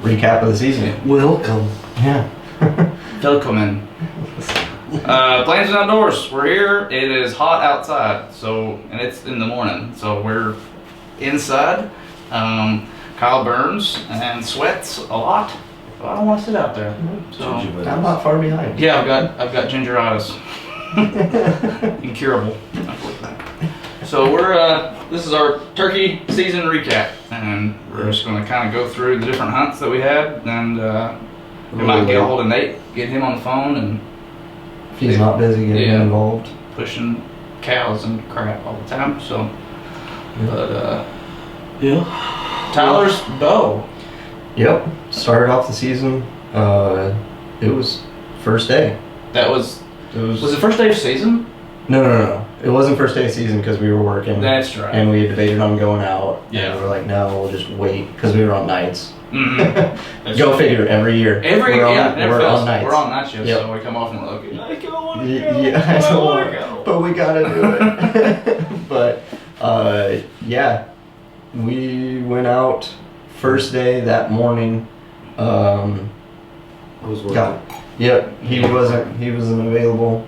recap of the season. Welcome. Yeah. Welcome in. Plainsmen Outdoors. We're here. It is hot outside, and it's in the morning, so we're inside. Kyle burns and sweats a lot, but I don't want to sit out there. So I'm not far behind. yeah, I've got gingeritis, incurable. So this is our turkey season recap, and we're just going to kind of go through the different hunts that we had, and we might get a hold of Nate, get him on the phone, and if he's not busy getting involved, pushing cows and crap all the time. So, but Tyler's bow. Yep. Started off the season. It was first day. Was it first day of season? No. It wasn't first day of season because we were working. That's right. And we had debated on going out. Yeah. And we were like, no, we'll just wait because we were on nights. Mm-hmm. Go figure. Every year. We're on nights. We're on night shifts, yep. So we come off and we're like, I don't want to go. Yeah, I don't want to go. But we gotta do it. But yeah, we went out first day that morning. I was working. Yep, he wasn't available.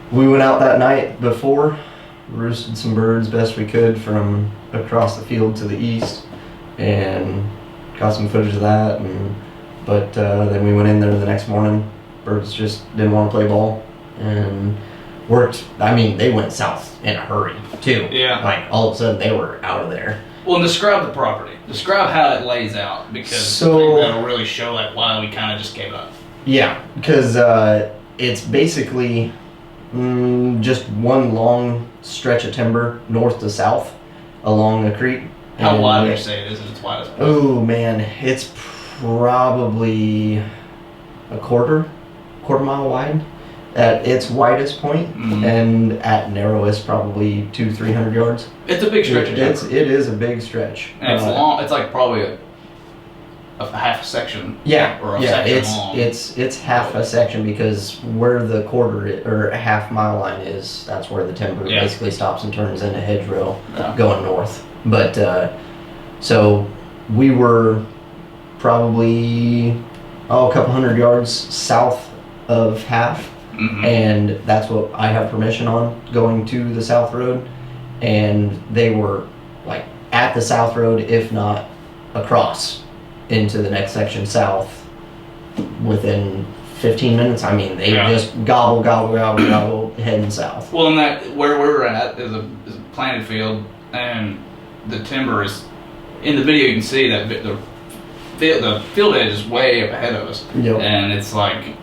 We went out that night before, roosted some birds best we could from across the field to the east, and got some footage of that. But then we went in there the next morning. Birds just didn't want to play ball and worked. I mean, they went south in a hurry too. Yeah. Like all of a sudden they were out of there. Well, and describe the property. Describe how it lays out, because I think that'll really show like why we kind of just gave up. Yeah, because it's basically just one long stretch of timber north to south along the creek. How wide would you say it is at its widest? Oh man, it's probably a quarter mile wide at its widest point, and at narrowest probably 200-300 yards. It's a big stretch of timber. It is a big stretch. And it's long. It's like probably a half section. Yeah, or a section long. It's half a section, because where the or a half mile line is, that's where the timber basically stops and turns into hedgerow going north. But so we were probably a couple hundred yards south of half, and that's what I have permission on, going to the south road, and they were like at the south road, if not across into the next section south within 15 minutes. I mean, they just gobble heading south. Well, and that where we're at is a planted field, and the timber is in the video. You can see that the field edge is way up ahead of us, and it's like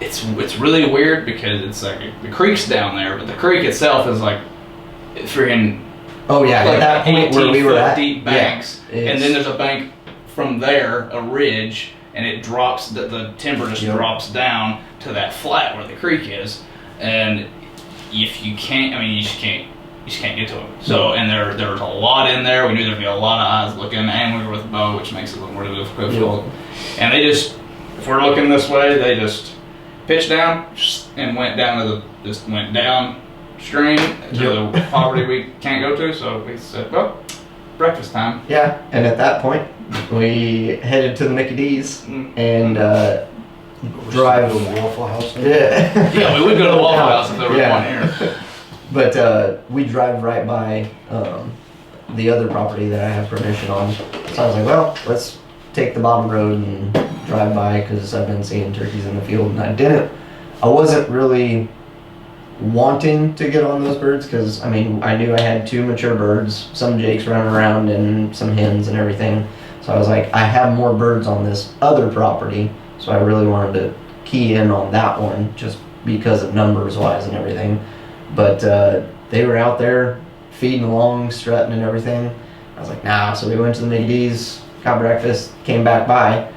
it's really weird, because it's like the creek's down there, but the creek itself is like freaking like at that point where we were at, deep banks, and then there's a bank from there, a ridge, and it drops, the timber just drops down to that flat where the creek is, and if you can't, I mean, you just can't get to it. So, and there was a lot in there. We knew there'd be a lot of eyes looking, and we were with a bow, which makes it a little more difficult. And they just, if we're looking this way, they just pitched down and went down downstream to the property we can't go to. So we said, well, breakfast time. Yeah, and at that point, we headed to the Mickey D's and drive to the Waffle House. Yeah, we would go to the Waffle House if there was one here. But we drive right by the other property that I have permission on. So I was like, well, let's take the bottom road and drive by, because I've been seeing turkeys in the field, and I wasn't really wanting to get on those birds, because I mean, I knew I had 2 mature birds, some jakes running around and some hens and everything. So I was like, I have more birds on this other property, so I really wanted to key in on that one, just because of numbers wise and everything. But they were out there feeding along, strutting and everything. I was like, nah. So we went to the Mickey D's, got breakfast, came back by,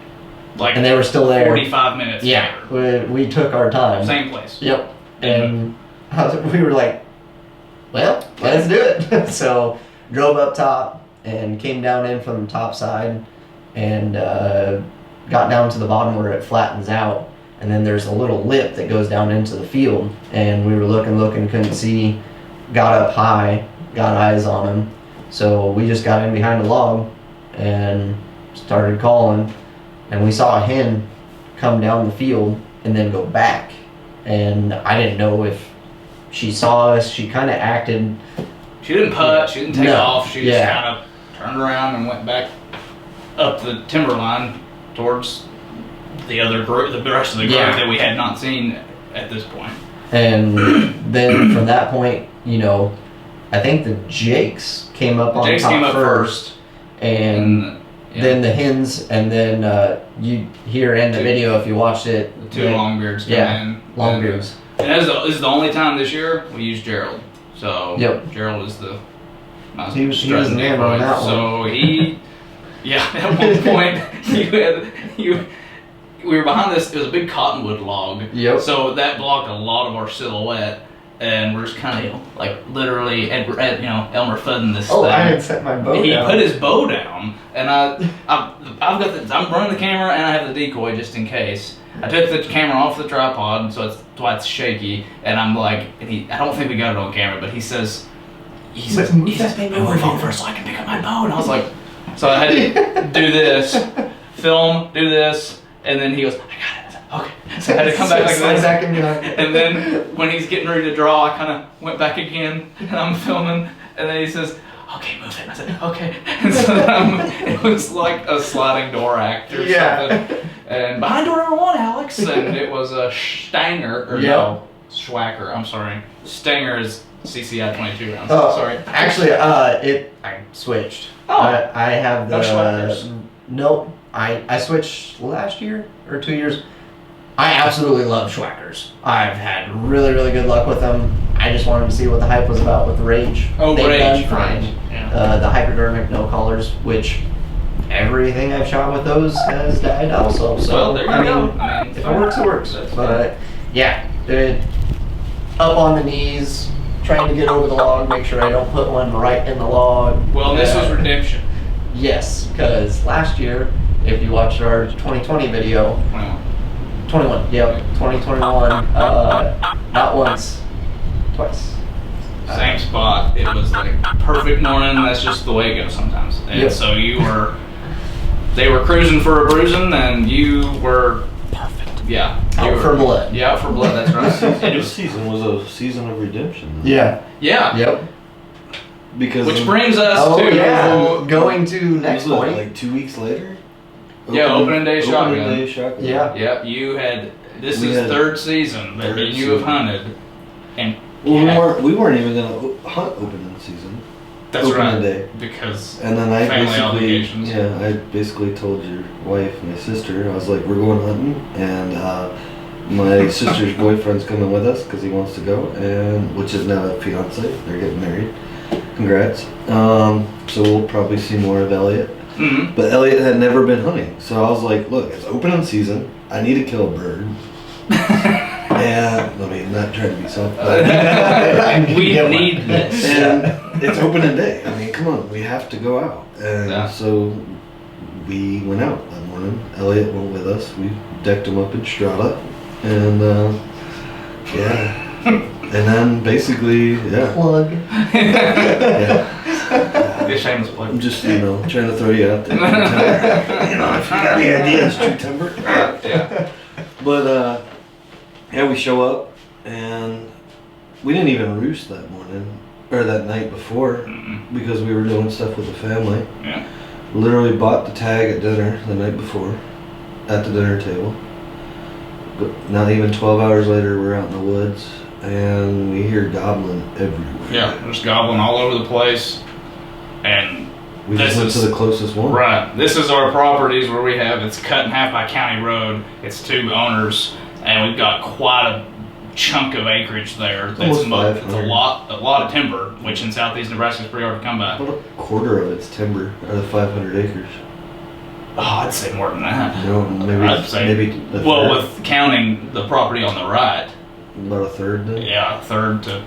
and they were still there. 45 minutes. Yeah, we took our time. Same place. Yep. And we were like, well, let's do it. So drove up top and came down in from the top side, and got down to the bottom where it flattens out, and then there's a little lip that goes down into the field, and we were looking, couldn't see, got up high, got eyes on him, so we just got in behind a log and started calling, and we saw a hen come down the field and then go back. And I didn't know if she saw us. She kind of acted. She didn't putt. She didn't take No. off. She just Yeah. kind of turned around and went back up the timberline towards the other group, the rest of the group Yeah. that we had not seen at this point. And then from that point, you know, I think the Jakes came up on Jakes top came up first, and yeah, then the hens, and then you hear in the Two. video if you watched it. the two longbeards come Yeah, in. longbeards. And this is the only time this year we used Gerald. So Yep. Gerald is the He was the man on that one. So he, yeah, at one point we were behind this. It was a big cottonwood log. Yep. So that blocked a lot of our silhouette, and we're just kind of like literally Elmer Fudding this Oh, thing. I had set my bow He down. put his bow down, and I'm running the camera, and I have the decoy just in case. I took the camera off the tripod, so that's why it's shaky. And I'm like, I don't think we got it on camera, but he says, Move that thing over move here." over so I can pick up my bow. And I was like, so I had to do this, film, do this, and then he goes, I got it. I said, okay. So I had to come back like Slide this. back in the- And then when he's getting ready to draw, I kind of went back again, and I'm filming, and then he says, okay, move it. And I said, okay. And so it was like a sliding door act or something. And behind door number 1, Alex. And it was a Stanger, or no, Schwacker, I'm sorry. Stanger is CCI 22 rounds. Oh, Sorry. Actually, I switched. Oh. I have the No Schwackers. Nope. I switched last year or 2 years. I absolutely love Schwackers. I've had really, really good luck with them. I just wanted to see what the hype was about with the Rage. Oh, They've Rage, done fine. Rage, yeah. The hypodermic no collars, which everything I've shot with those has died also. So Well, there you I go. mean, I mean, if it works, it works. That's But yeah, up on the knees, trying to get over the log, make sure I don't put one right in the log. Well, this was redemption. Yes, because last year, if you watched our 2020 video, 21, yep, 2021, not once, twice. Same spot. It was like perfect morning. That's just the way it goes sometimes. And Yep. so they were cruising for a bruising, and you were perfect. Yeah. You Out were- for blood. Yeah, out for blood. That's right. And it This was, season was a season of redemption. Yeah. yeah. Yep. Because Which brings us Oh to yeah. Going to next was it, point. like 2 weeks later. Yeah, opening day shotgun. Opening day shotgun. Yeah. Yeah, you had. This We is had third season that third me and you have season. hunted, and Well, we weren't even gonna hunt opening season. that's opening right day. because And then I Family basically, obligations. I basically told your wife, my sister, I was like, we're going hunting, and my sister's boyfriend's coming with us because he wants to go, and which is now a fiance. They're getting married. Congrats. So we'll probably see more of Elliot. Mhm. But Elliot had never been hunting, so I was like, look, it's opening season. I need to kill a bird. And I mean, not trying to be self, but we need this. and it's opening day. I mean, come on, we have to go out. And Yeah. so we went out that morning. Elliot went with us. We decked him up in Strata, and yeah. And then basically, yeah. Plug. Yeah. Be a shameless plug. I'm just, trying to throw you out there. If you got any ideas, true timber. Yeah. But yeah, we show up, and we didn't even roost that morning or that night before Mm-mm. because we were doing stuff with the family. Yeah. Literally bought the tag at dinner the night before, at the dinner table. But not even 12 hours later, we're out in the woods, and we hear gobbling everywhere. Yeah, there's gobbling all over the place, and We just went to the closest one. right. This is our properties where we have it's cut in half by county road. It's 2 owners, and we've got quite a chunk of acreage there. Almost It's a 500. lot of timber, which in southeast Nebraska is pretty hard to come by. About a quarter of it's timber, out of 500 acres. Oh, I'd say more than that. Maybe I'd say maybe a well, third. with counting the property on the right, About a third then. yeah, a third to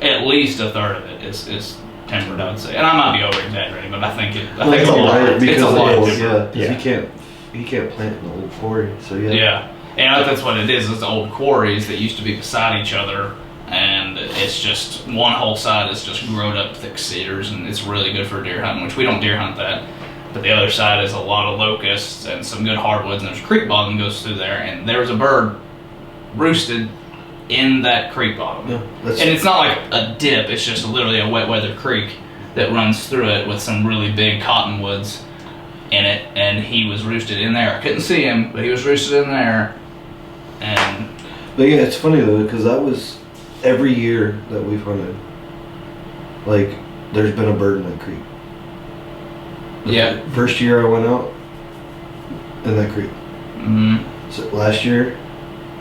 at least a third of it is timbered. I would say, and I might be over exaggerating, but I think it's a lot. Right, It's a lot of because timber. yeah, 'cause he can't plant in the old quarry, so yeah. Yeah, and that's what it is. It's old quarries that used to be beside each other, and it's just one whole side is just grown up thick cedars, and it's really good for deer hunting. Which we don't deer hunt that. but the other side is a lot of locusts and some good hardwoods, and there's a creek bottom that goes through there, and there was a bird roosted in that creek bottom. Yeah, and it's not like a dip, it's just literally a wet weather creek that runs through it with some really big cottonwoods in it, and he was roosted in there. I couldn't see him, but he was roosted in there. But yeah, it's funny though, because that was every year that we've hunted, like, there's been a bird in that creek. Yeah. First year I went out, in that creek. Mm-hmm. So last year,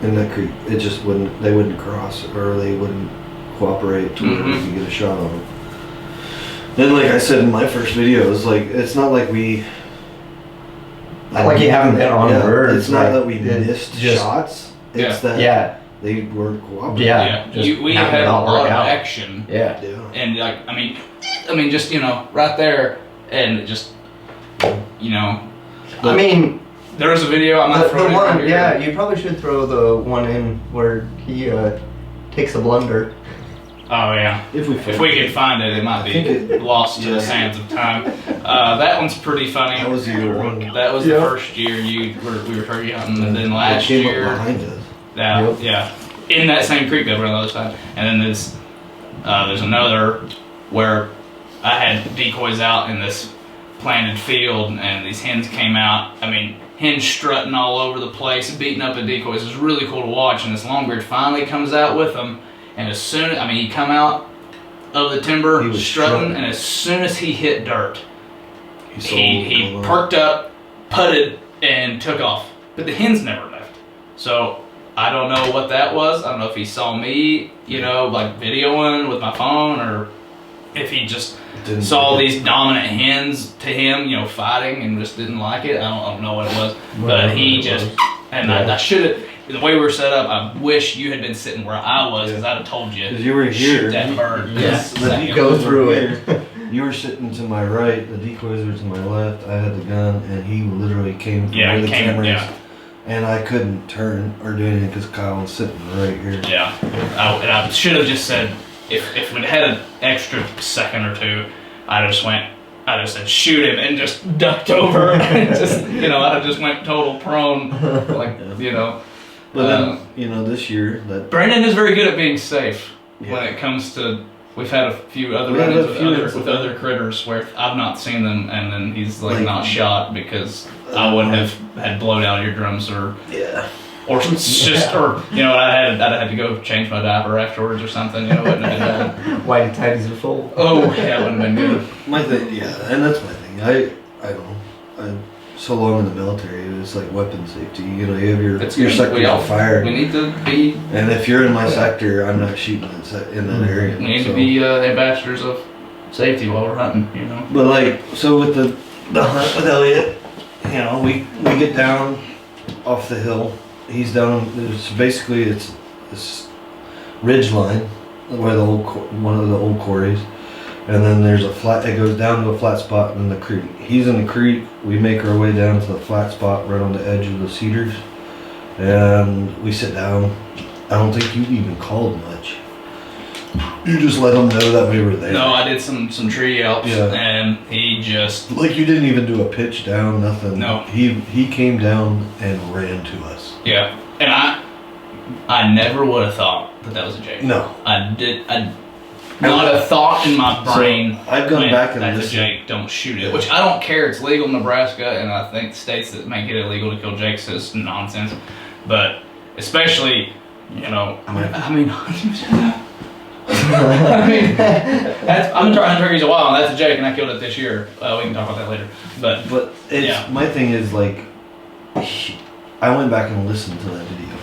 in that creek, it just wouldn't, they wouldn't cross, or they wouldn't cooperate to where we could get a shot on them. Then, like I said in my first video, it's like, it's not like we... Not like you haven't been on birds. It's not that we missed shots. It's that they weren't cooperating. Yeah. We had a lot of action. Yeah. And like, I mean, just, you know, right there, and just, you know. I mean, there was a video. I'm not throwing the one. Here. Yeah, you probably should throw the one in where he takes a blunder. Oh yeah. If we can find it, it might be lost to the sands of time. That one's pretty funny. That was the year one. That was the first year we were turkey hunting, and then last year. Behind us. Yeah, in that same creek over on the other side, and then there's another where I had decoys out in this planted field, and these hens came out. I mean, hens strutting all over the place, beating up the decoys. It was really cool to watch, and this longbeard finally comes out with them. And as soon as, he come out of the timber, he was strutting, and as soon as he hit dirt, he perked up, putted, and took off. But the hens never left. So I don't know what that was. I don't know if he saw me, you know, like videoing with my phone, or if he just saw these dominant hens to him, you know, fighting and just didn't like it. I don't know what it was. But he just, and I should have. The way we were set up, I wish you had been sitting where I was, because I'd have told you. Because you were here. Shoot that bird. Yes. You go through it. You were sitting to my right, the decoys were to my left, I had the gun, and he literally came from where the cameras. And I couldn't turn or do anything because Kyle was sitting right here. Yeah. I should have just said, if we'd had an extra second or two, I just said, shoot him, and just ducked over. And just, you know, I'd have just went total prone. Like, you know. But then, you know, this year that Brandon is very good at being safe when it comes to. We've had a few other run-ins with other critters where I've not seen them, and then he's like not shot because I would have had blown out eardrums or just or you know I'd have to go change my diaper afterwards or something. You know, wouldn't have been bad. Whitey tighties are full. Oh yeah, it wouldn't have been good. My thing, and that's my thing. I don't know. So long in the military, it's like weapon safety. You know, you have your sector of fire. We need to be. And if you're in my sector, I'm not shooting in that area. We need to be ambassadors of safety while we're hunting. You know. But like, so with the hunt with Elliot, you know, we get down off the hill. He's down. Basically it's this ridge line where one of the old quarries. And then there's a flat, it goes down to a flat spot in the creek. He's in the creek, we make our way down to the flat spot right on the edge of the cedars. And we sit down. I don't think you even called much. You just let him know that we were there. No, I did some tree yelps, and he just... Like, you didn't even do a pitch down, nothing. No. He came down and ran to us. Yeah, and I never would have thought that was a Jake. No. Not a thought in my brain. So I've gone back and that's a Jake, don't shoot it. Which I don't care. It's legal in Nebraska, and I think states that make it illegal to kill Jakes is nonsense. But especially, you know, I mean, I'm trying turkeys a while, and that's a Jake, and I killed it this year. We can talk about that later. But it's, my thing is like, I went back and listened to that video,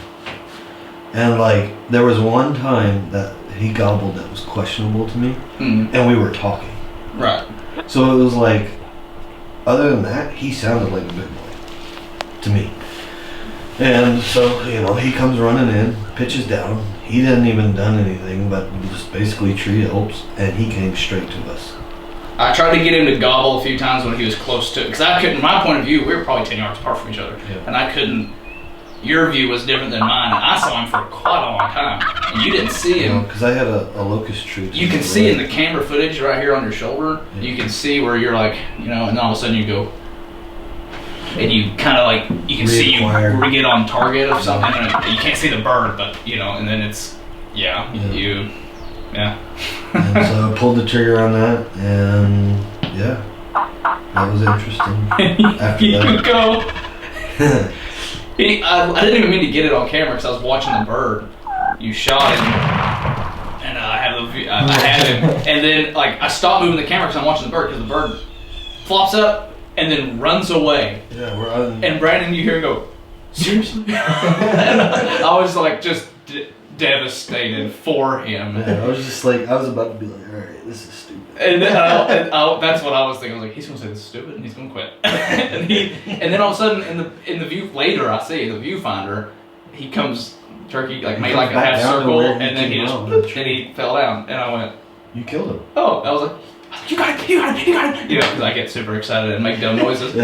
and like there was one time that he gobbled that was questionable to me, and we were talking. Right. So it was like, other than that, he sounded like a big boy to me. And so, you know, he comes running in, pitches down. He hadn't even done anything but just basically tree helps, and he came straight to us. I tried to get him to gobble a few times when he was close to it, because I couldn't, from my point of view, we were probably 10 yards apart from each other, and I couldn't your view was different than mine. And I saw him for quite a long time, and you didn't see him. Because I had a locust tree. You can see in the camera footage right here on your shoulder. Yeah. You can see where you're like, and then all of a sudden you go, and you kind of like you can see you get on target of something. And you can't see the bird, but and then it's you. Yeah. And so I pulled the trigger on that, and that was interesting. After you that, go. I didn't even mean to get it on camera because I was watching the bird. You shot him, and I had him, and then like I stopped moving the camera because I'm watching the bird because the bird flops up and then runs away. Yeah, we're on. And Brandon, you hear him go, seriously? And I was like just devastated for him. Yeah, I was just like, I was about to be like, all right, this is stupid. And then that's what I was thinking. I was like, he's gonna say this is stupid, and he's gonna quit. and then all of a sudden, in the view later, I see the viewfinder, he comes turkey made like a half circle, and then he fell down, and I went, you killed him. Oh, I was like, you got it, because I get super excited and make dumb noises. You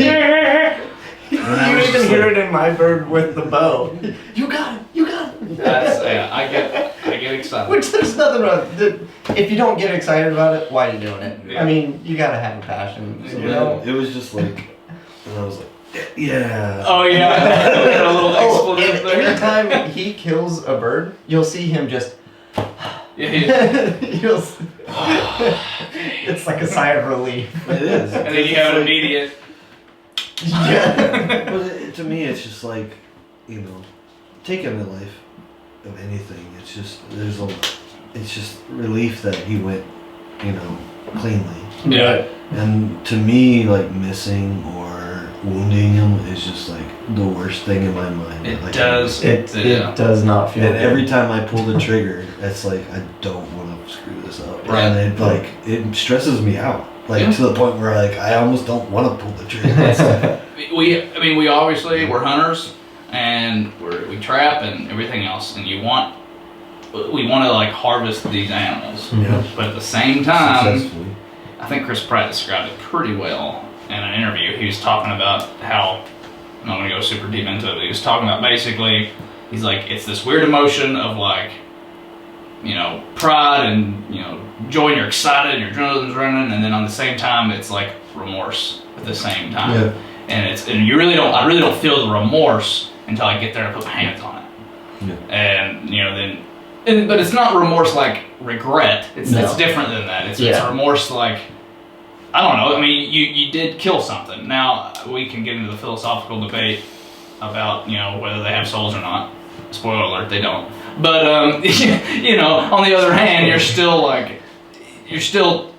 even hear it in my bird with the bow. You got it. That's I get excited. Which there's nothing wrong. If you don't get excited about it, why are you doing it? Yeah. I mean, you gotta have a passion. So, It was just like, and I was like, yeah. Oh yeah. A little expletive there. Every time he kills a bird, you'll see him just. It's like a sigh of relief. It is. And then you have an immediate. Yeah. But to me, it's just like, taking the life of anything. It's just it's just relief that he went, cleanly. Yeah. And to me, like missing or wounding him is just like the worst thing in my mind. It like, does. It does not feel. And good. every time I pull the trigger, it's like I don't want to screw this up. Right. And it stresses me out. To the point where I almost don't want to pull the trigger. we obviously we're hunters and we trap and everything else, and we want to harvest these animals. Yeah. But at the same time, I think Chris Pratt described it pretty well in an interview. He was talking about how, I'm not going to go super deep into it, but he was talking about basically, he's like, it's this weird emotion of pride and, joy, and you're excited and your adrenaline's running, and then on the same time, it's like remorse at the same time. Yeah. And I really don't feel the remorse until I get there and put my hands on it. Yeah. And, but it's not remorse like regret. It's different than that. It's remorse like, I don't know. I mean, you did kill something. Now, we can get into the philosophical debate about, whether they have souls or not. Spoiler alert, they don't. But, on the other hand, you're still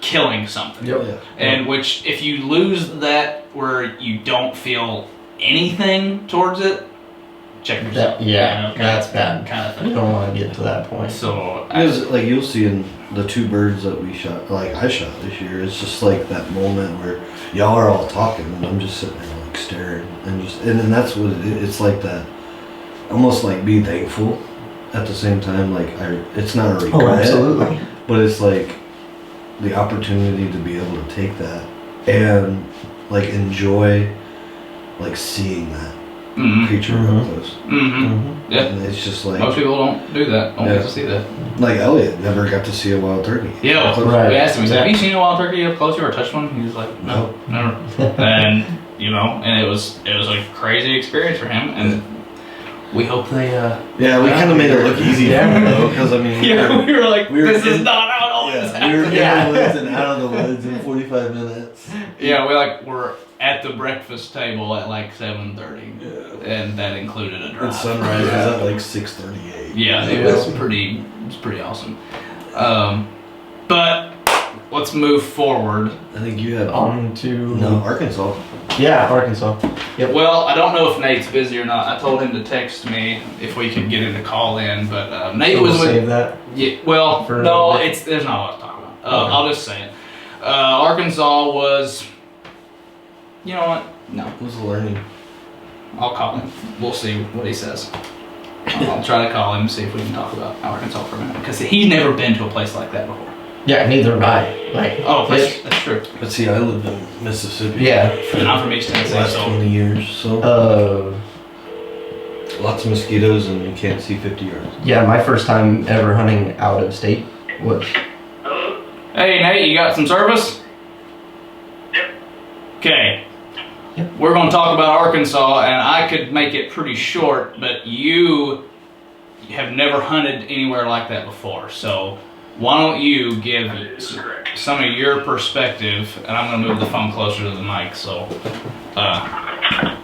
killing something. Yep. Yeah. And which, if you lose that where you don't feel anything towards it, check yourself. That's bad. Kind of thing. You don't want to get to that point. So, you'll see in the 2 birds that we shot, I shot this year, it's just like that moment where y'all are all talking and I'm just sitting there staring and then that's what it is. It's like that, almost like being thankful at the same time. It's not a regret. Oh, absolutely. But it's like the opportunity to be able to take that and enjoy seeing that creature up close. Mm-hmm. Yeah. And it's just most people don't do that. Don't get to see that. Elliot never got to see a wild turkey. Yeah. Right. We asked him. We said, "Have you seen a wild turkey up close? You ever touched one?" He was like, "No, never." And and it was a crazy experience for him. And we hope they. We kind of made it look easy for him though, because we were like, this is not how it always happens. We were in the woods and out of the woods in 45 minutes. Yeah, we're at the breakfast table at 7:30, and that included a drive. And sunrise was at 6:38. Yeah, it was pretty awesome. But let's move forward. I think you have on to Arkansas. Yeah, Arkansas. Yep. Well, I don't know if Nate's busy or not. I told him to text me if we could get him to call in, but Nate was with. Save that. Yeah. Well, no, there's not a lot to talk about. Okay. I'll just say it. Arkansas was. You know what? No. It was learning. I'll call him. We'll see what he says. I'll try to call him and see if we can talk about Arkansas for a minute, because he's never been to a place like that before. Yeah, neither have I. That's true. But see, I lived in Mississippi. Yeah. And I'm from East Tennessee, last so 20 years. So. Lots of mosquitoes and you can't see 50 yards. Yeah, my first time ever hunting out of state was. Hey Nate, you got some service? Yep. Okay. Yep. We're going to talk about Arkansas, and I could make it pretty short, but you have never hunted anywhere like that before. So why don't you give some of your perspective, and I'm going to move the phone closer to the mic, so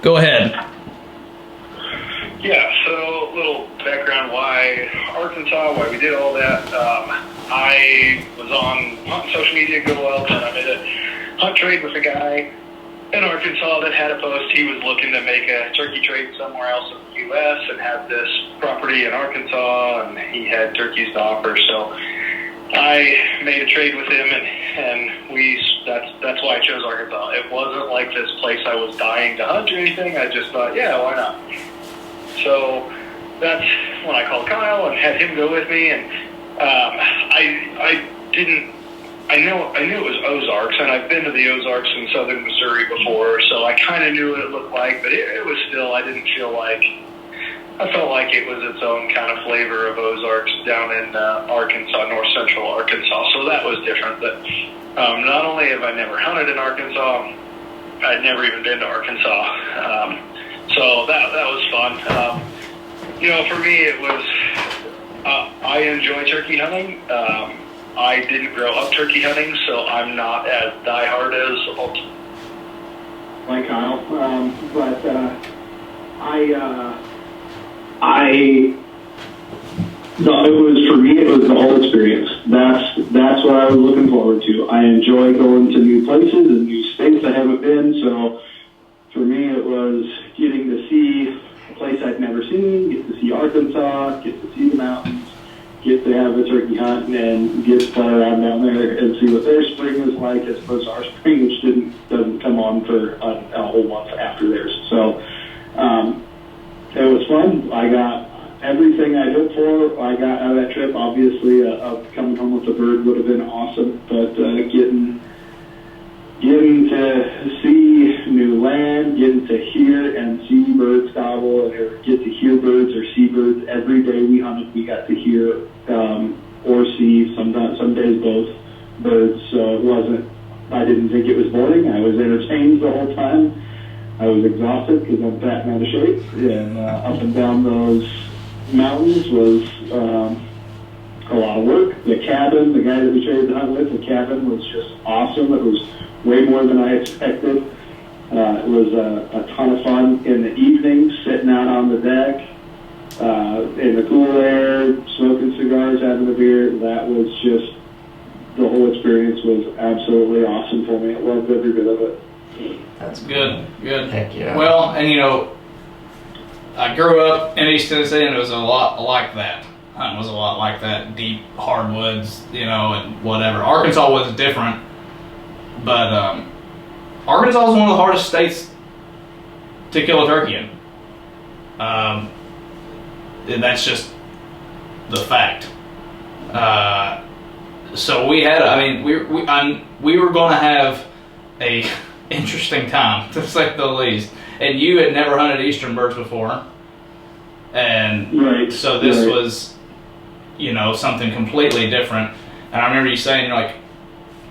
go ahead. Yeah, so a little background why Arkansas, why we did all that. I was on social media a good while, and I made a hunt trade with a guy in Arkansas that had a post. He was looking to make a turkey trade somewhere else in the U.S. and had this property in Arkansas, and he had turkeys to offer. So I made a trade with him, and that's why I chose Arkansas. It wasn't like this place I was dying to hunt or anything. I just thought, yeah, why not? So that's when I called Kyle and had him go with me, and I knew it was Ozarks, and I've been to the Ozarks in southern Missouri before, so I kind of knew what it looked like, but it was still, I felt like it was its own kind of flavor of Ozarks down in Arkansas, north central Arkansas, so that was different. But not only have I never hunted in Arkansas, I'd never even been to Arkansas, so that was fun. For me it was, I enjoy turkey hunting. I didn't grow up turkey hunting, so I'm not as diehard as like Kyle. But no, it was, for me, it was the whole experience. That's what I was looking forward to. I enjoy going to new places and new states I haven't been, so for me it was getting to see a place I'd never seen, get to see Arkansas, get to see the mountains, get to have a turkey hunt, and get to play around down there and see what their spring is like as opposed to our spring, which doesn't come on for a whole month after theirs. So it was fun. I got everything I hoped for. I got out of that trip. Obviously, coming home with a bird would have been awesome, but getting to see new land, getting to hear and see birds gobble, or get to hear birds or see birds every day we hunted, we got to hear or see, some days both birds. I didn't think it was boring. I was entertained the whole time. I was exhausted because I'm fat and out of shape, and up and down those mountains was a lot of work. The cabin, the guy that we traded the hunt with, the cabin was just awesome. It was way more than I expected. It was a ton of fun in the evenings, sitting out on the deck, in the cool air, smoking cigars, having a beer. That was just, the whole experience was absolutely awesome for me. I loved every bit of it. That's Good. Heck yeah. Well, and I grew up in East Tennessee, and it was a lot like that. Hunting was a lot like that, deep hardwoods, and whatever. Arkansas was different, but Arkansas is one of the hardest states to kill a turkey in. And that's just the fact. So we had, we were going to have a interesting time, to say the least. And you had never hunted eastern birds before, and right. So this was, something completely different. And I remember you saying, you're like,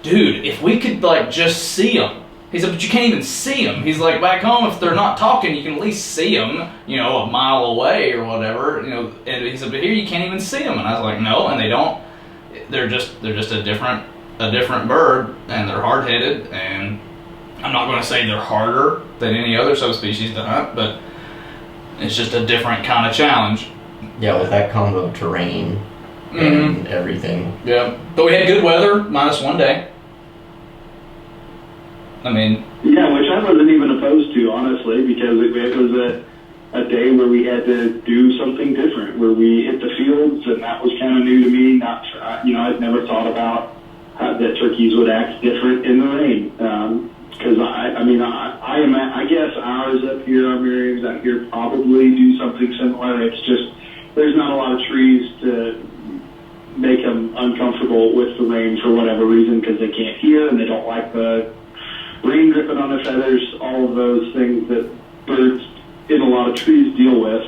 dude, if we could just see them. He said, but you can't even see them. He's like, back home, if they're not talking, you can at least see them, a mile away or whatever. And he said, but here you can't even see them. And I was like, no, and they don't. They're just a different bird, and they're hard-headed. And I'm not going to say they're harder than any other subspecies to hunt, but it's just a different kind of challenge. Yeah, with that combo of terrain and everything. Yeah, but we had good weather, -1 day. Yeah, which I wasn't even opposed to, honestly, because it was a day where we had to do something different, where we hit the fields, and that was kind of new to me. I'd never thought about how that turkeys would act different in the rain. Because I guess ours up here, our Merriams out here, probably do something similar. It's just there's not a lot of trees to make them uncomfortable with the rain for whatever reason, because they can't hear and they don't like the rain dripping on their feathers, all of those things that birds in a lot of trees deal with.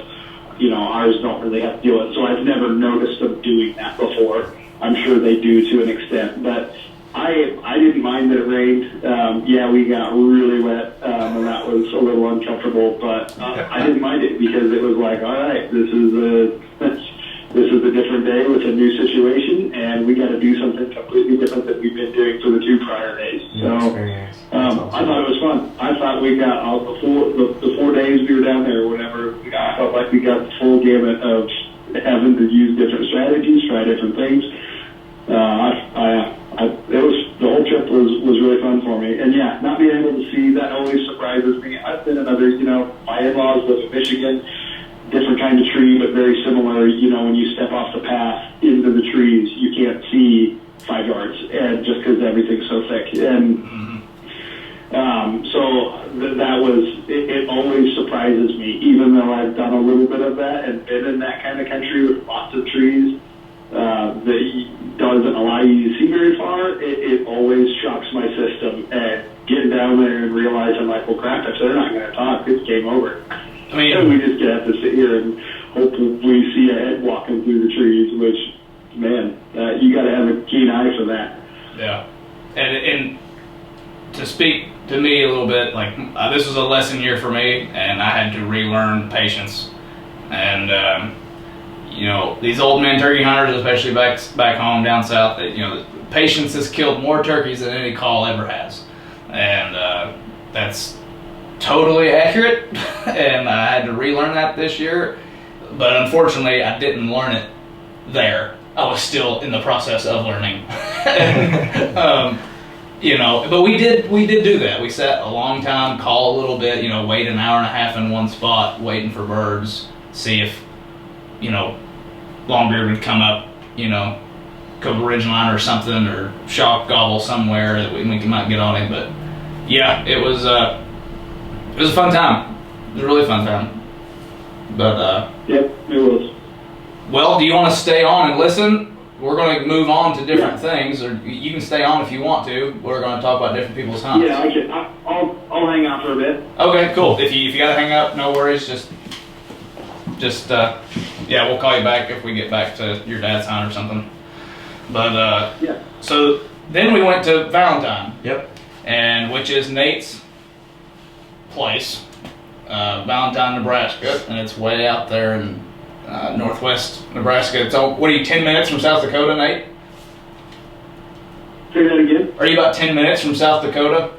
ours don't really have to deal with it. So I've never noticed them doing that before. I'm sure they do to an extent, but I didn't mind that it rained. Yeah, we got really wet, and that was a little uncomfortable, but I didn't mind it because it was like, all right, this is a different day with a new situation, and we got to do something completely different than we've been doing for the 2 prior days. So I thought it was fun. I thought we got all the 4 days we were down there or whatever. I felt like we got the full gamut of having to use different strategies, try different things. It was the whole trip was really fun for me, and yeah, not being able to see that always surprises me. I've been in other, my in-laws live in Michigan, different kind of tree, but very similar. When you step off the path into the trees, you can't see 5 yards, and just because everything's so thick, and that was it. Always surprises me, even though I've done a little bit of that and been in that kind of country with lots of trees. That doesn't allow you to see very far. It always shocks my system, and getting down there and realizing, like, well, crap, if they're not going to talk, it's game over. I mean, and we just have to sit here and hope we see a head walking through the trees. Which, man, you got to have a keen eye for that. Yeah, and to speak to me a little bit, like this was a lesson year for me, and I had to relearn patience. And these old men turkey hunters, especially back home down south, that patience has killed more turkeys than any call ever has, and that's totally accurate. And I had to relearn that this year, but unfortunately, I didn't learn it there. I was still in the process of learning. But we did do that. We sat a long time, call a little bit, wait an hour and a half in one spot, waiting for birds, see if longbeard would come up, couple ridgeline or something, or shock gobble somewhere that we might get on him. But yeah, it was a fun time. It was a really fun time. But yep, it was. Well, do you want to stay on and listen? We're going to move on to different things, or you can stay on if you want to. We're going to talk about different people's hunts. Yeah, I can. I'll hang out for a bit. Okay, cool. If you got to hang up, no worries. Just we'll call you back if we get back to your dad's hunt or something. But yeah. So then we went to Valentine. Yep. And which is Nate's place, Valentine, Nebraska, and it's way out there in northwest Nebraska. It's 10 minutes from South Dakota, Nate? Say that again. Are you about 10 minutes from South Dakota?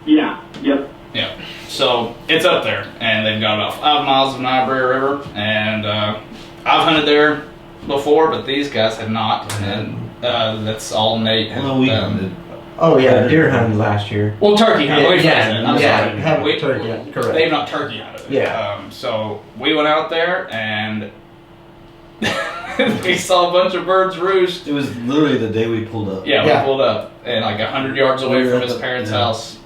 Yeah. Yep. Yeah. So it's up there, and they've got about 5 miles of Niobrara River, and I've hunted there before, but these guys have not, and that's all Nate has Well, we done. hunted. Oh yeah, deer hunted last year. Well, turkey hunt. Haven't turkey hunted, correct. They've not turkey hunted. Yeah. So we went out there and we saw a bunch of birds roost. It was literally the day we pulled up. Yeah, we pulled up and like 100 yards away from his parents' house.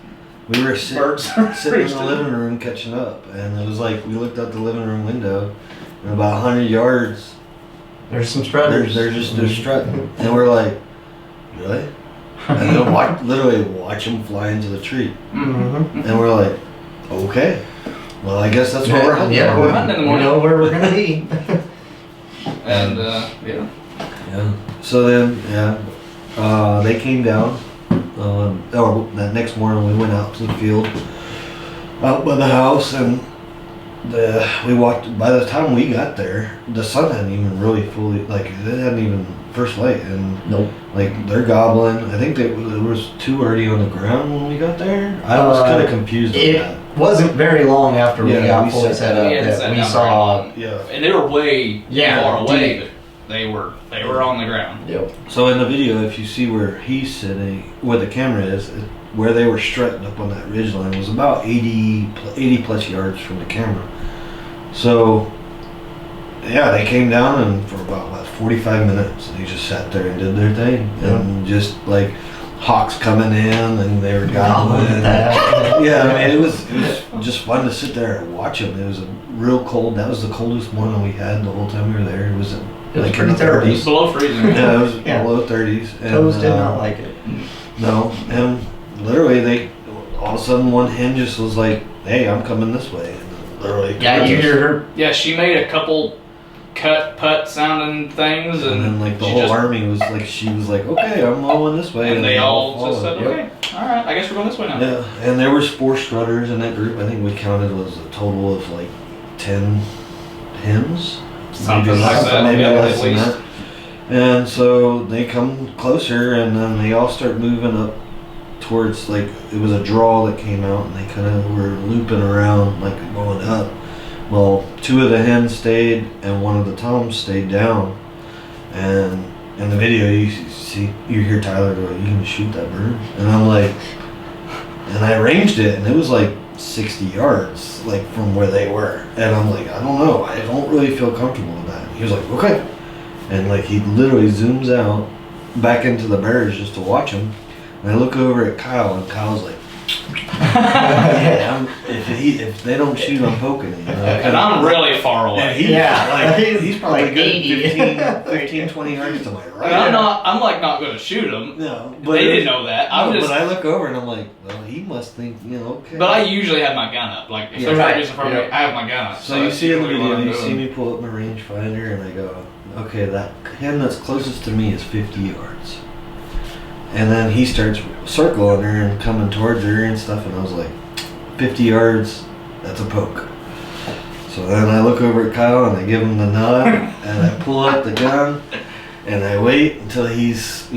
We were Birds sitting in the living room catching up, and it was like we looked out the living room window, and about 100 yards, There's some spreaders. they're strutting, and we're like, really? And then literally watch them fly into the tree, and we're like, okay, well I guess that's what we're hunting. Yeah, we're hunting in the morning. We know where we're gonna be. And Yeah. So then, they came down. Or that next morning, we went out to the field, out by the house, and we walked. By the time we got there, the sun hadn't even really fully, like, it hadn't even first light, and Nope. like they're gobbling. I think there was 2 already on the ground when we got there. I was kind of confused with that. It wasn't very long after we got fully set up that we saw. Yeah. and they were way far away, deep. but they were on the ground. Yep. So in the video, if you see where he's sitting, where the camera is, where they were strutting up on that ridgeline was about 80 plus yards from the camera. So yeah, they came down, and for about 45 minutes, they just sat there and did their thing, and just like hawks coming in, and they were gobbling. Yeah, I mean, it was just fun to sit there and watch them. It was a real cold. That was the coldest morning we had the whole time we were there. It was like pretty in the terrible. 30s. Below freezing. Yeah, it was below 30s. And, Toes did not like it. No, and literally all of a sudden one hen just was like, hey, I'm coming this way. And literally. Yeah, you hear her. Yeah, she made a couple putt sounding things, And then like the she whole just- army was like, she was like, okay, I'm going this way. and they all just followed. said, okay, all right, I guess we're going this way now. Yeah, and there was 4 strutters in that group. I think we counted was a total of like 10 hens. Something like that, Maybe yeah, less at than least. that. And so they come closer, and then they all start moving up towards, like, it was a draw that came out, and they kind of were looping around, like going up. Well, 2 of the hens stayed, and 1 of the toms stayed down. And in the video, you hear Tyler go, "You can shoot that bird," and I'm like, and I ranged it, and it was like 60 yards, like from where they were, and I'm like, I don't know, I don't really feel comfortable with that. He was like, okay, and like he literally zooms out back into the birds just to watch them, and I look over at Kyle, and Kyle's like, yeah, if they don't shoot, I'm poking it, you know? And I'm really far And away. he, Yeah. he's probably Like good 80. 15, 20 yards to my right. And I'm like not going to shoot them. No, They didn't know that. I'm No, just. but I look over and I'm like, well, he must think, okay. But I usually have my gun up. Like if Yeah, there's right. a in front of me, I have my gun up. So you see in the that's usually what video, I'm you see doing. me pull up my rangefinder and I go, okay, that hen that's closest to me is 50 yards. And then he starts circling her and coming towards her and stuff, and I was like, 50 yards, that's a poke. So then I look over at Kyle and I give him the nod and I pull up the gun and I wait until he's,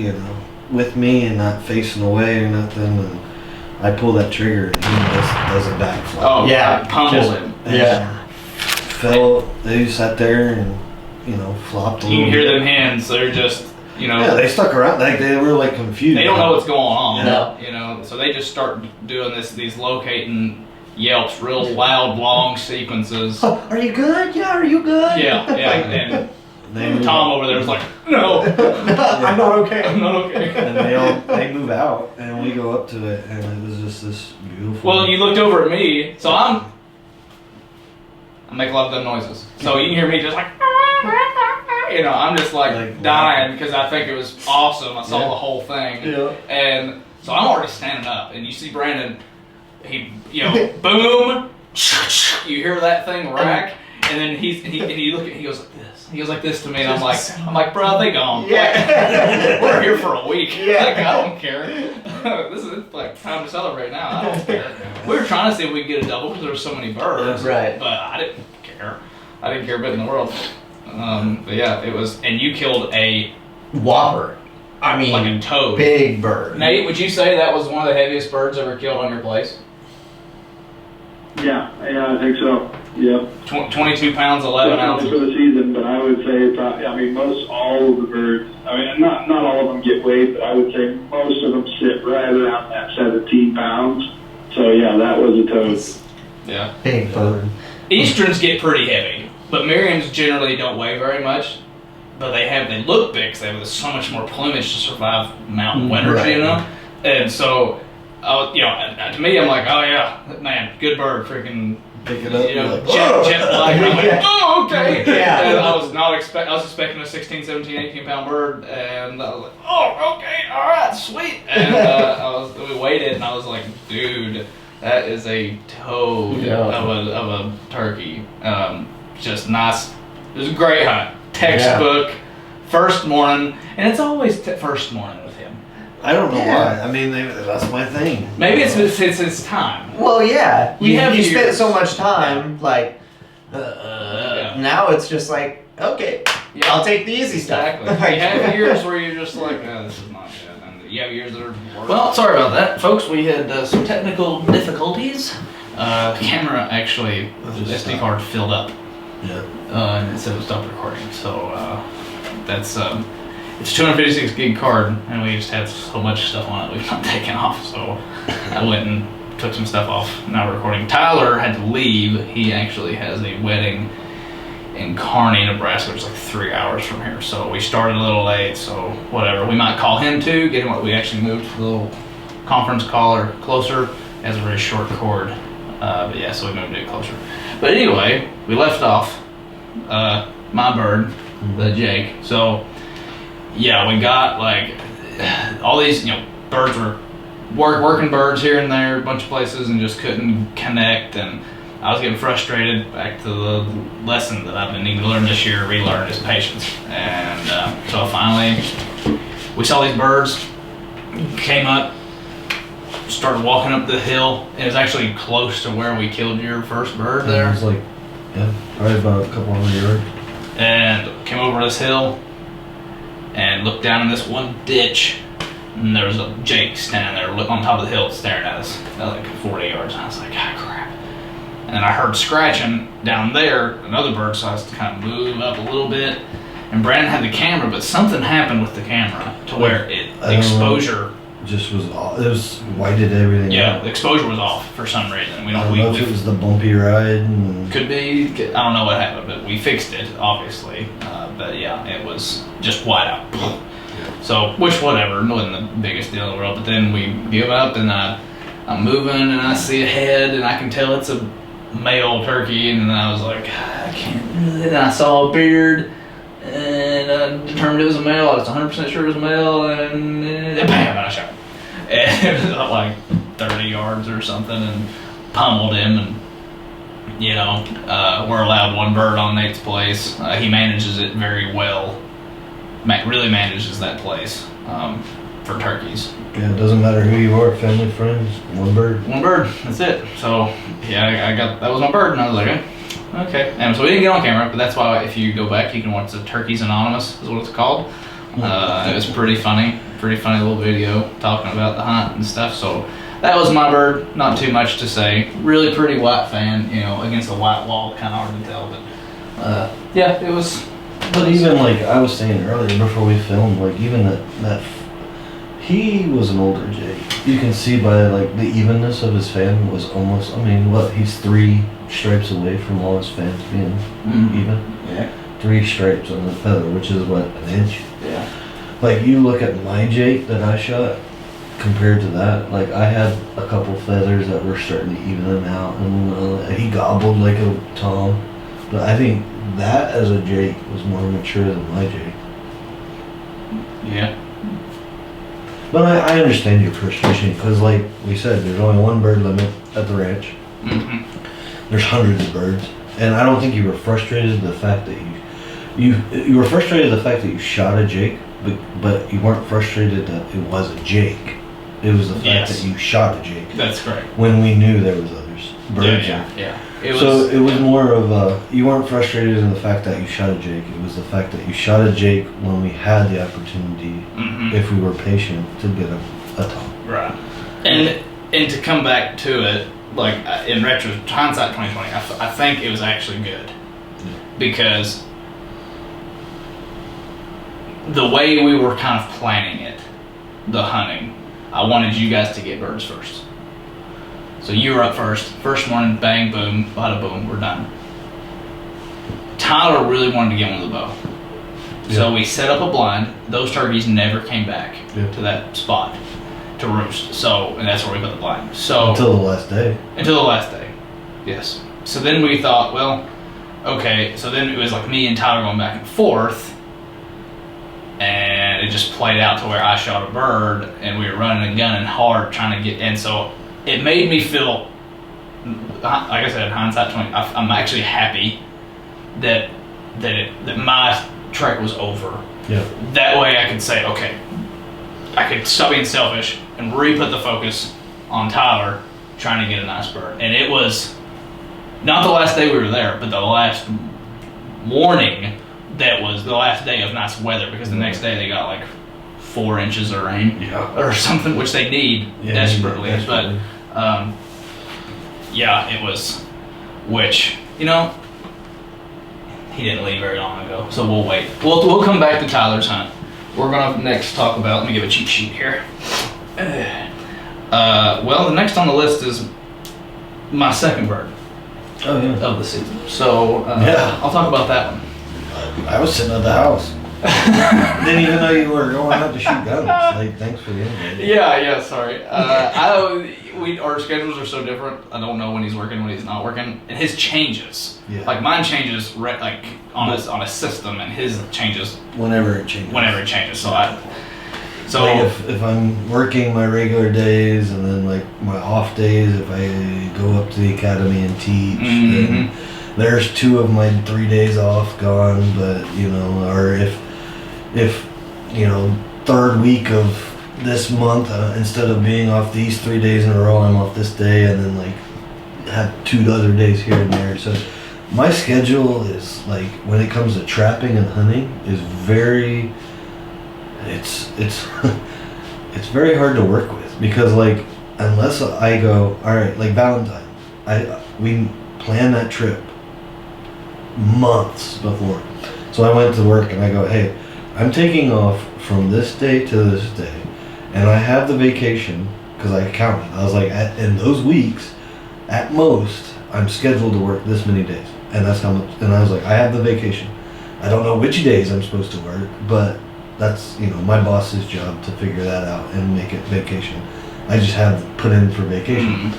with me and not facing away or nothing, and I pull that trigger and he does a backflip. Oh Yeah, yeah, pummel just- him. Yeah. Fell, they sat there and, flopped a You little can hear bit. them hands. They're just Yeah, they stuck around, like they were like confused. they don't know what's going on. No. So they just start doing these locating yelps, real loud, long sequences. Oh, are you good? Yeah, are you good? Yeah, and They Tom over there was like, no, I'm not okay. I'm not okay. and they move out and we go up to it and it was just this beautiful. Well, you looked over at me, so I make a lot of dumb noises. So you can hear me just like, I'm just like dying because I think it was awesome. I saw the whole thing. Yeah. And so I'm already standing up, and you see Brandon, boom, you hear that thing rack, and then he goes like this. He goes like this to me, and I'm like, bro, they gone. Yeah. Like, we're here for a week. Yeah. Like, I don't care. This is like time to celebrate now. I don't care. We were trying to see if we could get a double because there were so many birds. Right. But I didn't care. I didn't care a bit in the world. But yeah, it was, and you killed a Whopper. I mean, like a toad. big bird. Nate, would you say that was one of the heaviest birds ever killed on your place? Yeah, I think so. Yep. 22 pounds, 11 Definitely for ounces. the season, but I would say probably, most all of the birds, not all of them get weighed, but I would say most of them sit right around that 17 pounds. So yeah, that was a toad. Yeah. Big bird. Easterns get pretty heavy, but Merriams generally don't weigh very much. But they look big because they have so much more plumage to survive mountain winters, Right. And so, to me, I'm like, oh yeah, man, good bird, freaking. pick it up. Like, Jet black. And I'm like, Yeah. oh, okay. Yeah. And I was expecting a 16, 17, 18 pound bird, and I was like, oh, okay, all right, sweet. And we waited, and I was like, dude, that is a toad Yeah. of a turkey. Just nice. It was a great hunt. Textbook. First morning, and it's always first morning with him. I don't know Yeah. why. I mean, that's my thing. Maybe it's his time. Well, yeah. We have you spent years. so much time, like, Yeah. now it's just like, okay, Yeah. I'll take the easy stuff. Exactly. You have years where you're just like, oh, this is not good. And you have years that are worse. Well, sorry about that, folks. We had some technical difficulties. The camera actually, the SD card filled up. Yeah. And it said it stopped recording. So that's it's a 256 gig card, and we just had so much stuff on it we've not taken off. So I went and took some stuff off. Now recording. Tyler had to leave. He actually has a wedding in Kearney, Nebraska, which is like 3 hours from here. So we started a little late. So whatever. We might call him too. Get him what we actually moved the little conference caller closer. It has a very short cord. But yeah, so we moved it closer. But anyway, we left off my bird, the Jake. So yeah, we got like all these, birds were working birds here and there, a bunch of places, and just couldn't connect. And I was getting frustrated. Back to the lesson that I've been needing to learn this year, relearn, is patience. And so finally, we saw these birds, came up, started walking up the hill. It was actually close to where we killed your first bird there. It was like, yeah, probably about a couple hundred yards. And came over this hill and looked down in this one ditch. And there was a Jake standing there on top of the hill staring at us, like 40 yards. And I was like, ah, crap. And then I heard scratching down there, another bird, so I was to kind of move up a little bit. And Brandon had the camera, but something happened with the camera to where the exposure just was off. It was whited everything. Yeah, out. the exposure was off for some reason. I don't know if it was the bumpy ride. Could be. I don't know what happened, but we fixed it, obviously. But yeah, it was just wide out. So, which whatever, wasn't the biggest deal in the world. But then we give up, and I'm moving, and I see a head, and I can tell it's a male turkey, and then I was like, I can't do it. And I saw a beard, and I determined it was a male. I was 100% sure it was a male, and bam, and I shot him. And it was like 30 yards or something, and pummeled him. And you know, we're allowed one bird on Nate's place. He manages it very well. Really manages that place for turkeys. Yeah, it doesn't matter who you are, family, friends, one bird. One bird, that's it. So yeah, I got that was my bird, and I was like, okay. And so we didn't get on camera, but that's why if you go back, you can watch the Turkeys Anonymous, is what it's called. It was pretty funny little video talking about the hunt and stuff. So that was my bird. Not too much to say. Really pretty white fan, you know, against a white wall, kind of hard to tell, but yeah, it was. But even like I was saying earlier before we filmed, like even that he was an older Jake. You can see by like the evenness of his fan was almost. I mean, what, he's 3 stripes away from all his fans being even. Yeah. 3 stripes on the feather, which is what, an inch. Yeah. Like you look at my Jake that I shot compared to that. Like I had a couple feathers that were starting to even them out, and he gobbled like a tom. But I think that as a Jake was more mature than my Jake. Yeah. But I understand your frustration because, like we said, there's only one bird limit at the ranch. Mm-hmm. There's hundreds of birds, and I don't think you were frustrated at the fact that you were frustrated at the fact that you shot a Jake, but you weren't frustrated that it was a Jake. It was the fact that you shot a Jake. That's correct. When we knew there was others, birds. Yeah. It was more of a, you weren't frustrated in the fact that you shot a Jake. It was the fact that you shot a Jake when we had the opportunity, if we were patient, to get a top. Right. And to come back to it, like in hindsight 2020, I think it was actually good because the way we were kind of planning it, the hunting, I wanted you guys to get birds first. So you were up first morning, bang, boom, bada boom, we're done. Tyler really wanted to get one with the bow. Yeah. So we set up a blind. Those turkeys never came back to that spot to roost. So, and that's where we put the blind. So until the last day. Until the last day, yes. So then we thought, well, okay, so then it was like me and Tyler going back and forth, and it just played out to where I shot a bird, and we were running and gunning hard trying to get, and so it made me feel, like I said, hindsight 20, I'm actually happy that my trek was over. Yeah. That way I could say, okay, I could stop being selfish and re-put the focus on Tyler trying to get a nice bird. And it was not the last day we were there, but the last morning that was the last day of nice weather, because the next day they got like 4 inches of rain or something, which they need desperately. But it was, which, you know, he didn't leave very long ago, so we'll wait. We'll come back to Tyler's hunt. We're gonna next talk about, let me give a cheat sheet here. Well, the next on the list is my second bird of the season. So I'll talk about that one. I was sitting at the house. Didn't even know you were going out to shoot guns. Like, thanks for the invite. Yeah, sorry. Our schedules are so different. I don't know when he's working, when he's not working, and his changes. Yeah. Like mine changes like on a system, and his changes whenever it changes. So So like if I'm working my regular days and then like my off days, if I go up to the academy and teach, then there's 2 of my 3 days off gone. But you know, or if you know, 3rd week of this month, instead of being off these 3 days in a row, I'm off this day, and then like have 2 other days here and there. So my schedule is like, when it comes to trapping and hunting, is very, it's it's very hard to work with, because like, unless I go, all right, like Valentine, we plan that trip months before. So I went to work and I go, hey, I'm taking off from this day to this day, and I have the vacation, because I counted. I was like, in those weeks, at most, I'm scheduled to work this many days, and that's how much. And I was like, I have the vacation. I don't know which days I'm supposed to work, but that's, you know, my boss's job to figure that out and make it vacation. I just have to put in for vacation.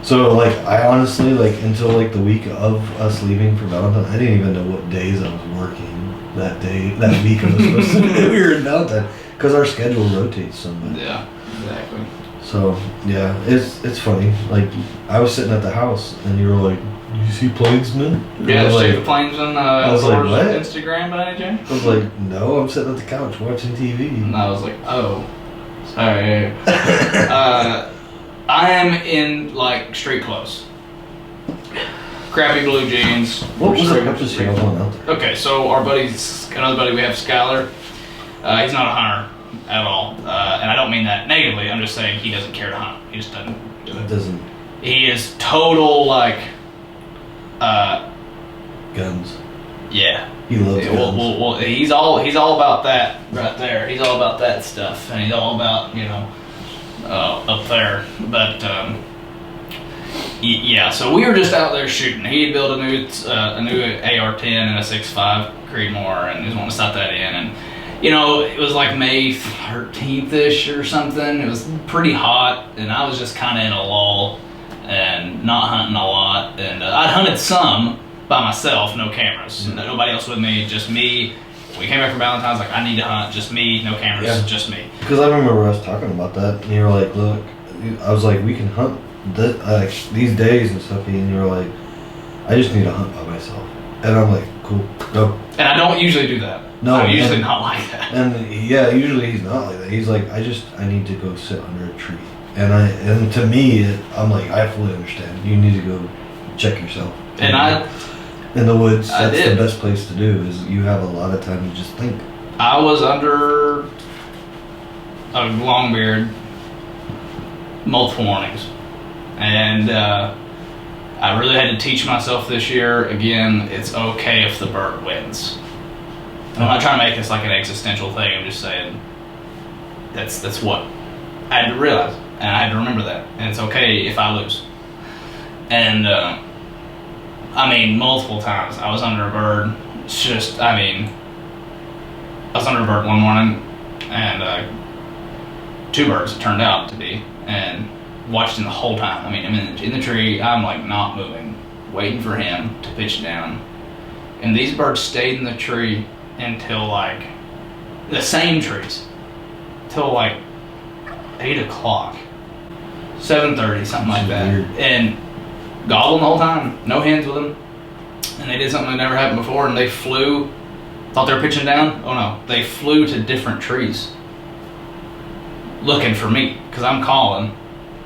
So like, I honestly, like, until like the week of us leaving for Valentine, I didn't even know what days I was working that day, that week I was supposed to do. We were in Valentine, because our schedule rotates so much. Yeah, exactly. So yeah, it's funny. Like, I was sitting at the house and you were like, "You see Plainsmen?" Yeah, check like, the Plainsmen was like, Outdoors what? Instagram by any chance? I was like, "No, I'm sitting at the couch watching TV." And I was like, oh, sorry. I am in like street clothes. Crappy blue jeans. What was the street- purpose of going out there? Okay, so another buddy we have, Skylar, he's not a hunter at all. And I don't mean that negatively, I'm just saying he doesn't care to hunt. He just doesn't do It it. doesn't. He is total, like, Guns. yeah. He loves Yeah, guns. well, he's all about that right there. He's all about that stuff, and he's all about, you know, up there. But yeah, so we were just out there shooting. He had built a new AR-10 and a 6.5 Creedmoor, and he was wanting to stop that in. And you know, it was like May 13th-ish or something. It was pretty hot, and I was just kind of in a lull and not hunting a lot. And I'd hunted some by myself, no cameras, nobody else with me, just me. We came back from Valentine's, like, I need to hunt, just me, no cameras, just me. Because I remember us talking about that, and you were like, "Look," I was like, "We can hunt these days and stuff," and you were like, "I just need to hunt by myself," and I'm like, "Cool, go." And I don't usually do that. No, I'm usually and- not like that. And yeah, usually he's not like that. He's like, I need to go sit under a tree. And to me, I'm like, I fully understand. You need to go check yourself. And in the woods, I that's did. the best place to do. Is you have a lot of time to just think. I was under a long beard, multiple warnings, and I really had to teach myself this year. Again, it's okay if the bird wins. I'm not trying to make this like an existential thing. I'm just saying that's what I had to realize, and I had to remember that. And it's okay if I lose. And I mean, multiple times I was under a bird. It's just, I mean, I was under a bird one morning, and 2 birds it turned out to be, and watched him the whole time. I mean, I'm in the tree. I'm like not moving, waiting for him to pitch down, and these birds stayed in the tree until like the same trees till like 8 o'clock, 7:30, something like that, Weird. and gobbling the whole time. No hens with them, and they did something that never happened before, and they flew. Thought they were pitching down. Oh no, they flew to different trees looking for me because I'm calling,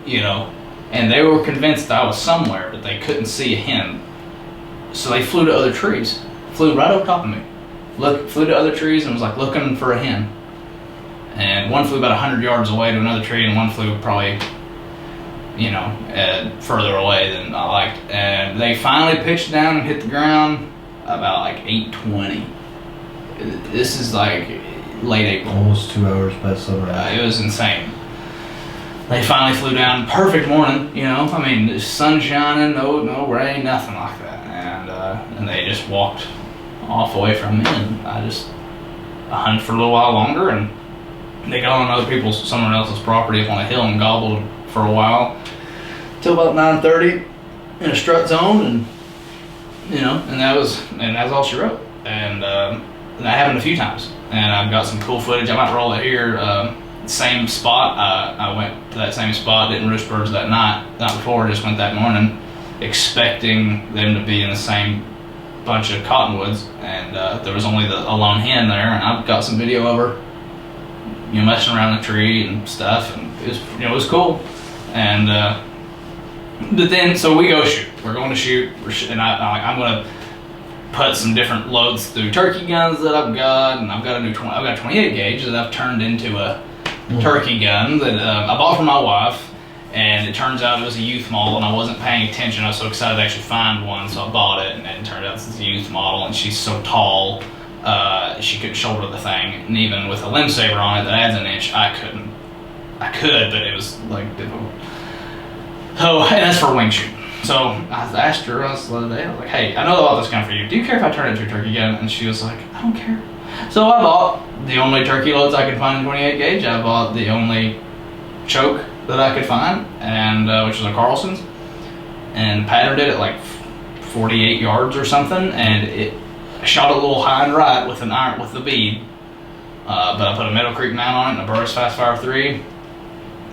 you know, and they were convinced I was somewhere, but they couldn't see a hen, so they flew to other trees. Flew right over top of me. Flew to other trees and was like looking for a hen. And one flew about 100 yards away to another tree, and one flew probably, you know, further away than I liked. And they finally pitched down and hit the ground about like 8:20. This is like late April. Almost 2 hours past sunrise. It was insane. They finally flew down. Perfect morning, you know. I mean, the sun shining, no rain, nothing like that. And they just walked off away from me, and I hunted for a little while longer, and they got on someone else's property up on a hill and gobbled for a while till about 9:30 in a strut zone, and you know, and that's all she wrote. And that happened a few times, and I've got some cool footage. I might roll it here. same spot. I went to that same spot, didn't roost birds that night before, just went that morning, expecting them to be in the same bunch of cottonwoods, and there was only a lone hen there, and I've got some video of her, messing around the tree and stuff, and it was cool. And but then, so we go shoot. We're going to shoot, and I'm going to put some different loads through turkey guns that I've got, and I've got a 28 gauge that I've turned into a turkey gun that I bought for my wife, and it turns out it was a youth model, and I wasn't paying attention. I was so excited to actually find one, so I bought it, and it turned out it's a youth model, and she's so tall, she couldn't shoulder the thing, and even with a limb saver on it that adds an inch, I couldn't. I could, but it was like difficult. So, and that's for wing shooting. So I asked her the other day, I was like, hey, I know about this gun for you. Do you care if I turn it into a turkey gun? And she was like, I don't care. So I bought the only turkey loads I could find in 28 gauge. I bought the only choke that I could find, and which was a Carlson's, and patterned it at like 48 yards or something, and it shot a little high and right with the bead. But I put a Meadow Creek mount on it and a Burris Fast Fire 3,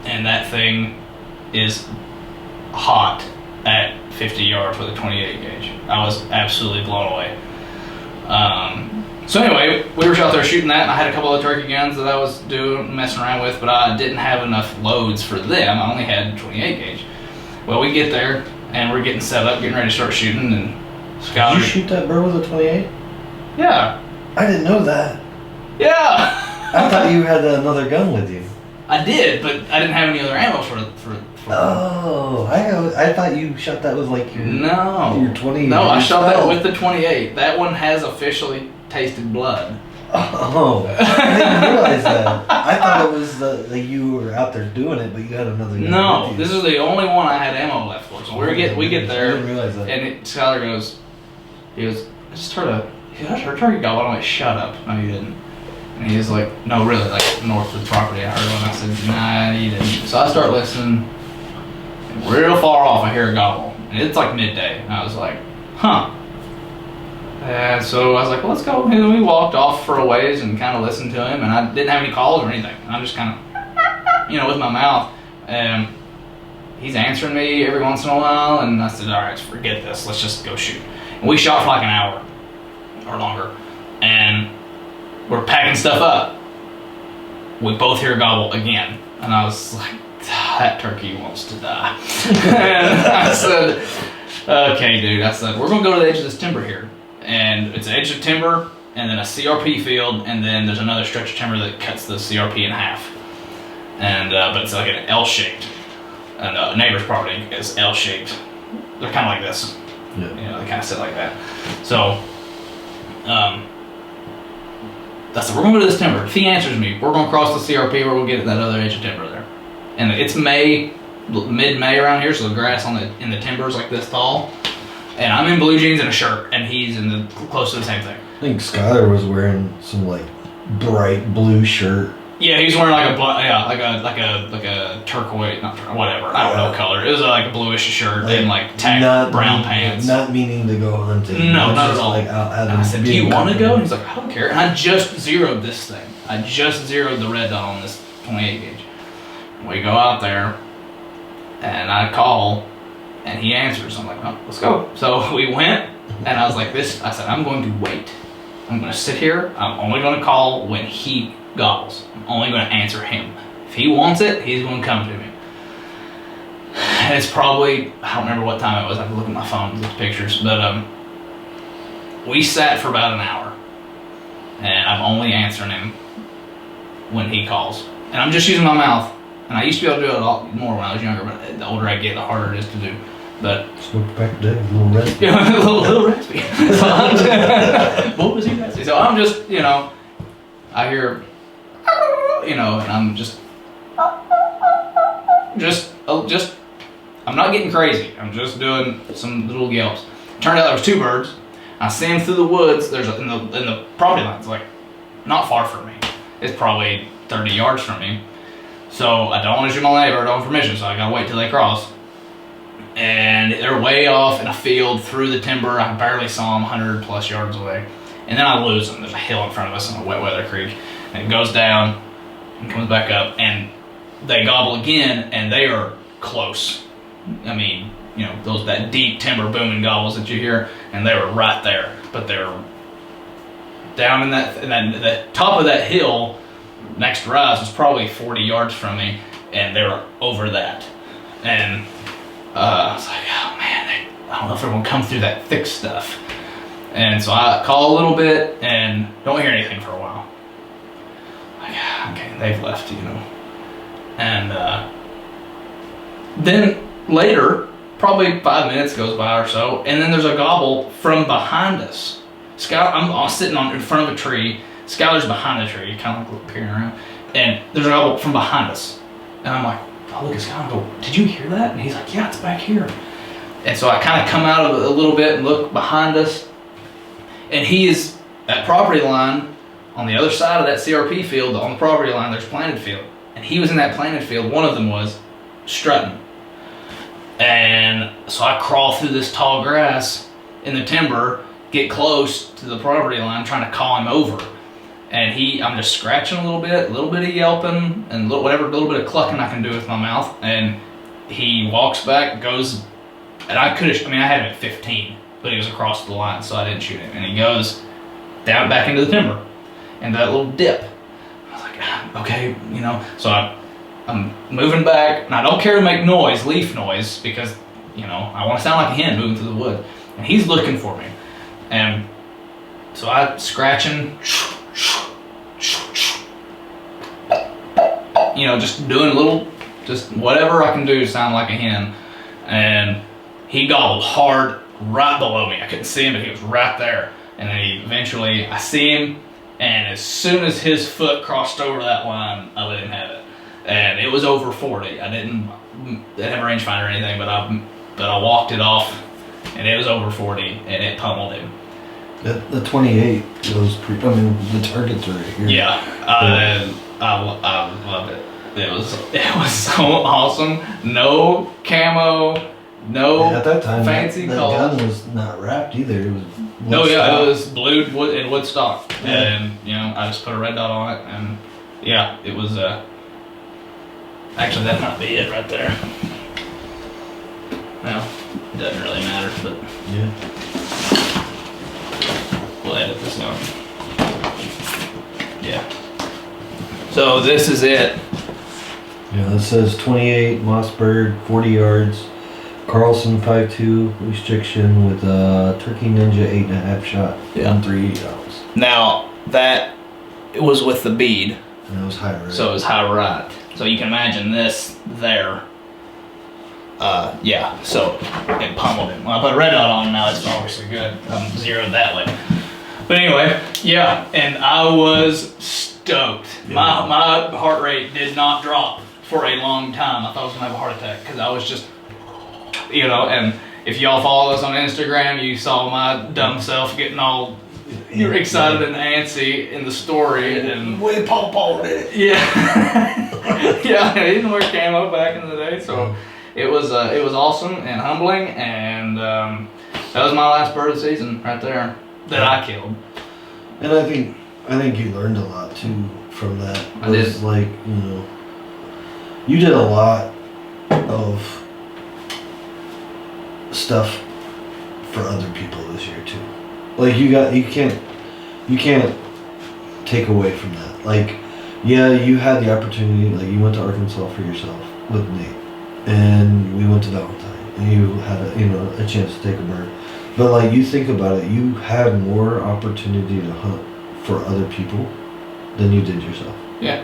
and that thing is hot at 50 yards with a 28 gauge. I was absolutely blown away. So anyway, we were out there shooting that, and I had a couple of turkey guns that I was messing around with, but I didn't have enough loads for them. I only had 28 gauge. Well, we get there, and we're getting set up, getting ready to start shooting, and Skyler... Did you shoot that bird with a 28? Yeah. I didn't know that. Yeah! I thought you had another gun with you. I did, but I didn't have any other ammo for Oh, I thought you shot that with like your... No. Your 20... No, I shot that with the 28. That one has officially tasted blood. Oh, I didn't realize that. I thought it was that you were out there doing it, but you had another gun No, with you. this is the only one I had ammo left for. So we get there, I didn't realize that. and Skyler goes, I just heard a turkey gobble. I'm like, shut up. No, you didn't. And he was like, no, really, like north of the property. I heard one. I said, nah, you didn't. So I start listening, and real far off, I hear a gobble, and it's like midday. And I was like, huh. And so I was like, well, let's go. And we walked off for a ways and kind of listened to him, and I didn't have any calls or anything. I'm just kind of, with my mouth. And he's answering me every once in a while, and I said, all right, forget this. Let's just go shoot. And we shot for like an hour or longer, and we're packing stuff up. We both hear a gobble again, and I was like, that turkey wants to die. And I said, okay, dude. I said, we're going to go to the edge of this timber here. And it's an edge of timber, and then a CRP field, and then there's another stretch of timber that cuts the CRP in half. And but it's like an L-shaped, and a neighbor's property is L-shaped. They're kind of like this. Yeah. They kind of sit like that. So, I said, we're gonna go to this timber. If he answers me, we're gonna cross the CRP. We're gonna get at that other edge of timber there. And it's mid-May around here, so the grass in the timber is like this tall. And I'm in blue jeans and a shirt, and he's in close to the same thing. I think Skyler was wearing some like bright blue shirt. Yeah, he was wearing like a turquoise, whatever. I don't know color. It was like a bluish shirt and like tacked brown pants. Not meaning to go hunting. No, not at all. Like I said, do you want to go? And he's like, I don't care. And I just zeroed this thing. I just zeroed the red dot on this 28 gauge. We go out there, and I call. And he answers. I'm like, oh, let's go. So we went, and I was like, I said, I'm going to wait. I'm going to sit here. I'm only going to call when he gobbles. I'm only going to answer him. If he wants it, he's going to come to me. And it's probably, I don't remember what time it was. I have to look at my phone to look at pictures. But we sat for about an hour, and I'm only answering him when he calls. And I'm just using my mouth. And I used to be able to do it a lot more when I was younger, but the older I get, the harder it is to do. But smoked back today, a little raspy. Yeah, a little raspy. What was he raspy? So I'm just, I hear, and I'm just, I'm not getting crazy. I'm just doing some little yelps. Turned out there was two birds. I see them through the woods. There's in the property line. It's like not far from me. It's probably 30 yards from me. So I don't want to shoot my neighbor, I don't have permission, so I gotta wait till they cross. And they're way off in a field through the timber. I barely saw them 100 plus yards away. And then I lose them. There's a hill in front of us on a wet weather creek. And it goes down, and comes back up, and they gobble again, and they are close. I mean, you know, that deep timber booming gobbles that you hear, and they were right there. But they're down in the top of that hill. Next rise was probably 40 yards from me, and they were over that. And I was like, oh man, I don't know if they're gonna come through that thick stuff. And so I call a little bit and don't hear anything for a while. Like, okay, they've left, you know. And then later, probably 5 minutes goes by or so, and then there's a gobble from behind us. I'm sitting in front of a tree. Skylar's behind the tree, kind of like peering around, and there's a gobble from behind us. And I'm like, I look at Skylar and go, did you hear that? And he's like, yeah, it's back here. And so I kind of come out of it a little bit and look behind us. And he is at property line on the other side of that CRP field. On the property line, there's planted field. And he was in that planted field. One of them was strutting. And so I crawl through this tall grass in the timber, get close to the property line, trying to call him over. And I'm just scratching a little bit of yelping, and little bit of clucking I can do with my mouth. And he walks back, goes, and I had him at 15, but he was across the line, so I didn't shoot him. And he goes down back into the timber, and that little dip. I was like, okay, you know. So I'm moving back, and I don't care to make noise, leaf noise, because, you know, I want to sound like a hen moving through the wood. And he's looking for me, and so I'm scratching. You know, just doing just whatever I can do to sound like a hen. And he gobbled hard right below me. I couldn't see him, but he was right there. And then I see him, and as soon as his foot crossed over that line, I let him have it. And it was over 40. I didn't have a rangefinder or anything, but I walked it off, and it was over 40, and it pummeled him. The 28 goes the target's right here. Yeah, I loved it. It was so awesome. No camo, no at that time, fancy that colors. gun was not wrapped either. It was it was blued wood and wood stock. Yeah. And you know, I just put a red dot on it, and yeah, it was. Actually, that might be it right there. Well, it doesn't really matter, but yeah. We'll edit this out. Yeah. So this is it. Yeah, it says 28 Mossberg, 40 yards, Carlson 5.2 restriction with a Turkey Ninja 8.5 shot. Yeah. On 3 rounds. Now that it was with the bead. And it was high right. So it was high right. So you can imagine this there. Yeah. So it pummeled him. Well, I put a red dot on now. It's obviously good. I'm zeroed that way. But anyway, yeah, and I was stoked. Yeah. My heart rate did not drop for a long time. I thought I was gonna have a heart attack because I was just, you know. And if y'all follow us on Instagram, you saw my dumb self getting all excited and antsy in the story. And way Paul did it. Yeah, yeah, I didn't wear camo back in the day, so it was awesome and humbling. And that was my last bird of the season right there. That I killed. And I think you learned a lot too from that. I did. Like, you know, you did a lot of stuff for other people this year too. Like you can't take away from that. Like, yeah, you had the opportunity, like you went to Arkansas for yourself with Nate, and we went to Valentine, and you had a chance to take a bird. But like, you think about it, you had more opportunity to hunt for other people than you did yourself. Yeah.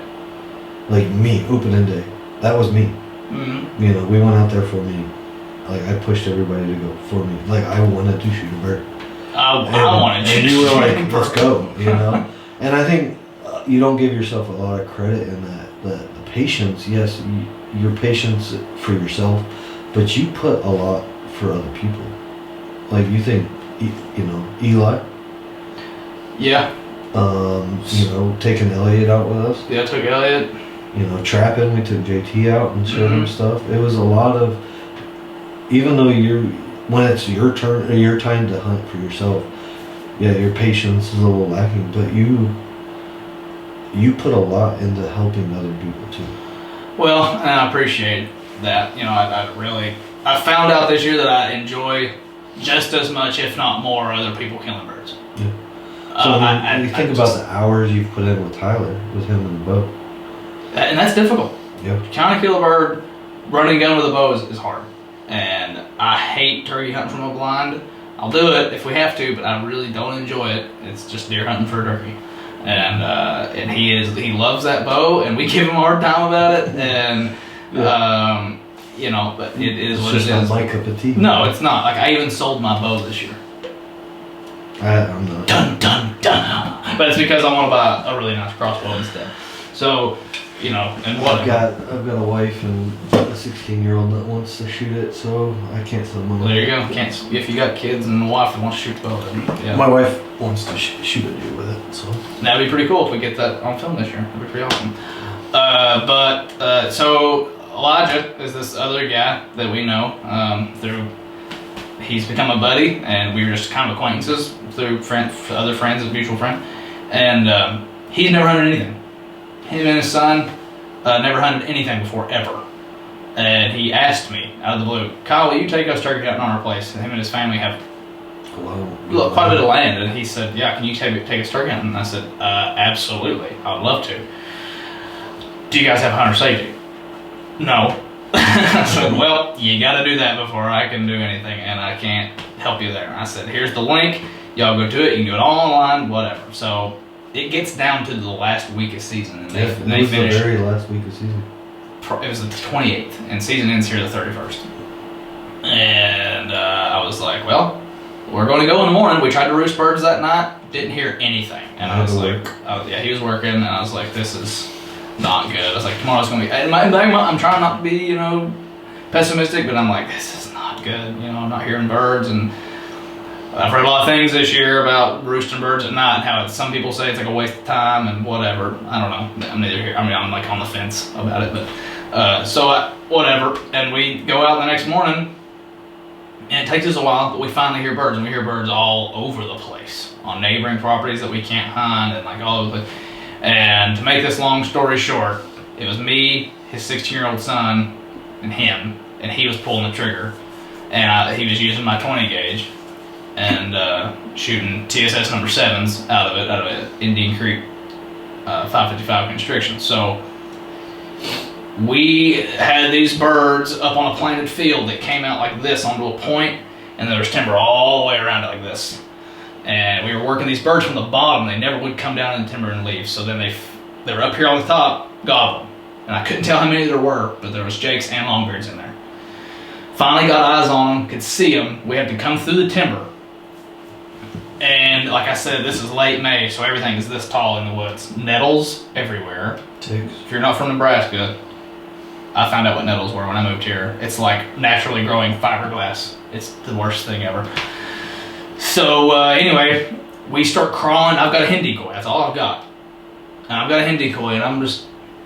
Like me, opening day, that was me. Mm-hmm. You know, we went out there for me. Like, I pushed everybody to go for me. Like, I wanted to shoot a bird. I wanted to. And you were like, let's go, you know? And I think you don't give yourself a lot of credit in that. The patience, yes, your patience for yourself, but you put a lot for other people. Like, you think, you know, Eli? Yeah. You know, taking Elliot out with us. Yeah, I took Elliot. You know, trapping, we took JT out and showed him stuff. It was a lot of, even though when it's your turn, or your time to hunt for yourself, yeah, your patience is a little lacking, but you put a lot into helping other people too. Well, and I appreciate that. I found out this year that I enjoy just as much, if not more, other people killing birds. Yeah. So when you think about the hours you've put in with Tyler, with him in the bow. And that's difficult. Yeah. Trying to kill a bird, running a gun with a bow is hard. And I hate turkey hunting from a blind. I'll do it if we have to, but I really don't enjoy it. It's just deer hunting for a turkey. And he loves that bow, and we give him a hard time about it. And but it is what it is. It's just not my cup of tea. No, it's not. Like, I even sold my bow this year. I'm not. Dun dun dun. But it's because I want to buy a really nice crossbow instead. So, and what I've got a wife and a 16-year-old that wants to shoot it, so I can't sell my. Well, there you go. If you got kids and a wife that wants to shoot the bow, then yeah. My wife wants to shoot a deer with it, so that'd be pretty cool if we get that on film this year. That'd be pretty awesome. So Elijah is this other guy that we know he's become a buddy, and we were just kind of acquaintances through other friends, a mutual friend, and he's never hunted anything. Him and his son never hunted anything before, ever. And he asked me out of the blue, Kyle, will you take us turkey hunting on our place? And him and his family have quite a bit of land. And he said, yeah, can you take us turkey hunting? And I said, absolutely, I would love to. Do you guys have hunter safety? No. I said, well, you got to do that before I can do anything, and I can't help you there. I said, here's the link. Y'all go to it. You can do it all online, whatever. So it gets down to the last week of season, and they finish the very last week of season. It was the 28th, and season ends here the 31st. And I was like, well, we're going to go in the morning. We tried to roost birds that night, didn't hear anything. And I was like, yeah, he was working, and I was like, this is not good. I was like, tomorrow's going to be, and I'm trying not to be, pessimistic, but I'm like, this is not good. I'm not hearing birds, and I've read a lot of things this year about roosting birds at night and how some people say it's like a waste of time and whatever. I don't know. I'm neither here. I'm like on the fence about it, but whatever. And we go out the next morning, and it takes us a while, but we finally hear birds, and we hear birds all over the place on neighboring properties that we can't hunt, and like all over the place. And to make this long story short, it was me, his 16-year-old son, and him, and he was pulling the trigger, and he was using my 20 gauge and shooting TSS number 7s out of it, Indian Creek 555 constriction. So we had these birds up on a planted field that came out like this onto a point, and there was timber all the way around it like this. And we were working these birds from the bottom. They never would come down in the timber and leave. So then they were up here on the top, gobbling. And I couldn't tell how many there were, but there was jakes and longbeards in there. Finally got eyes on them, could see them. We had to come through the timber. And like I said, this is late May, so everything is this tall in the woods. Nettles everywhere. Ticks. If you're not from Nebraska, I found out what nettles were when I moved here. It's like naturally growing fiberglass. It's the worst thing ever. So anyway, we start crawling. I've got a hen decoy. That's all I've got. And I've got a hen decoy, and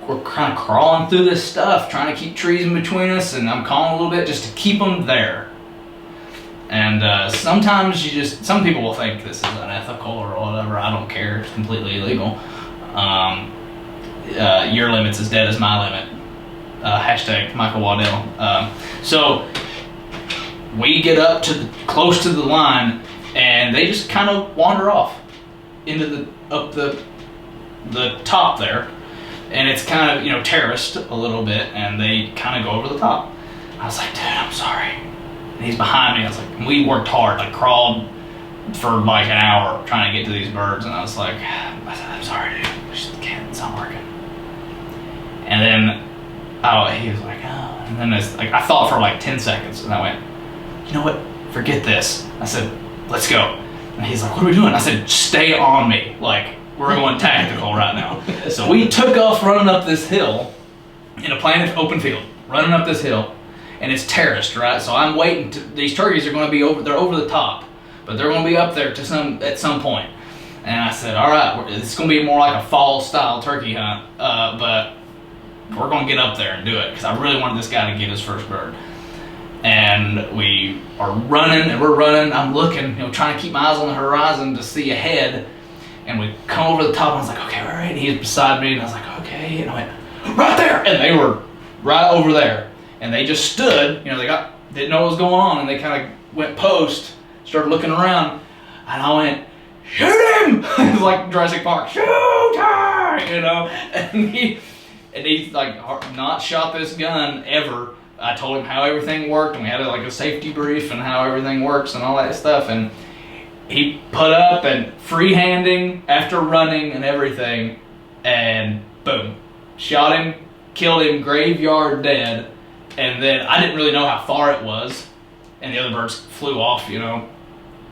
we're kind of crawling through this stuff, trying to keep trees in between us, and I'm calling a little bit just to keep them there. And sometimes some people will think this is unethical or whatever. I don't care. It's completely illegal. Your limit's as dead as my limit. Hashtag Michael Waddell. So we get up close to the line, and they just kind of wander off into up the top there, and it's kind of terraced a little bit, and they kind of go over the top. I was like, dude, I'm sorry. And he's behind me. I was like, we worked hard, like crawled for like an hour trying to get to these birds, and I was like, I'm sorry, dude, we just can't. It's not working. And then he was like, oh, and then I thought for like 10 seconds, and I went, you know what? Forget this. I said, let's go. And he's like, what are we doing? I said, stay on me. Like, we're going tactical right now. So we took off running up this hill in a planted open field, running up this hill, and it's terraced, right? So I'm waiting. These turkeys are going to be they're over the top, but they're going to be up there at some point. And I said, all right, it's going to be more like a fall-style turkey hunt, but we're going to get up there and do it, because I really wanted this guy to get his first bird. And we are running, and we're running. I'm looking, trying to keep my eyes on the horizon to see ahead. And we come over the top, and I was like, okay, all right. And he was beside me, and I was like, okay. And I went, right there. And they were right over there. And they just stood, you know, didn't know what was going on, and they kind of went post, started looking around, and I went, shoot him! It was like Jurassic Park, shoot her! You know? And he's like not shot this gun ever. I told him how everything worked, and we had like a safety brief and how everything works and all that stuff. And he put up and freehanding after running and everything, and boom, shot him, killed him, graveyard dead. And then I didn't really know how far it was, and the other birds flew off. You know,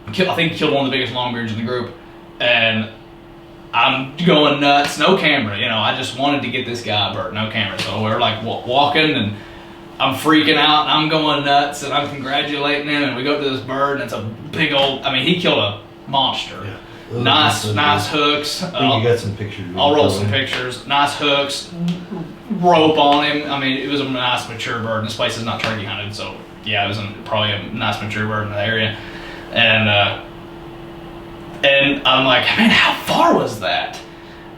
I think he killed one of the biggest longbeards in the group, and I'm going nuts. No camera, you know. I just wanted to get this guy a bird, no camera. So we're like walking, and I'm freaking out, and I'm going nuts, and I'm congratulating him. And we go to this bird, and it's a big old. I mean, he killed a monster. Yeah. Nice hooks. I think you got some pictures. I'll roll some pictures. Nice hooks, rope on him. I mean, it was a nice mature bird. This place is not turkey hunted, so yeah, it was probably a nice mature bird in the area. And I'm like, man, how far was that?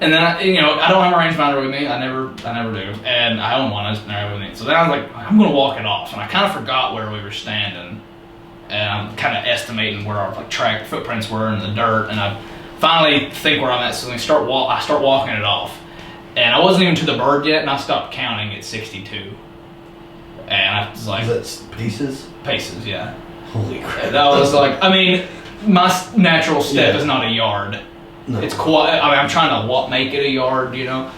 And then I don't have a rangefinder with me. I never do. And I own one. I just never have it with me. So then I was like, I'm gonna walk it off. And I kind of forgot where we were standing. And I'm kind of estimating where our track footprints were in the dirt, and I finally think where I'm at. So I start walking it off, and I wasn't even to the bird yet, and I stopped counting at 62. And I was like, is that paces? Paces, yeah. Holy crap! And I was like, I mean, my natural step is not a yard. No. It's quite. I mean, I'm trying to make it a yard, you know.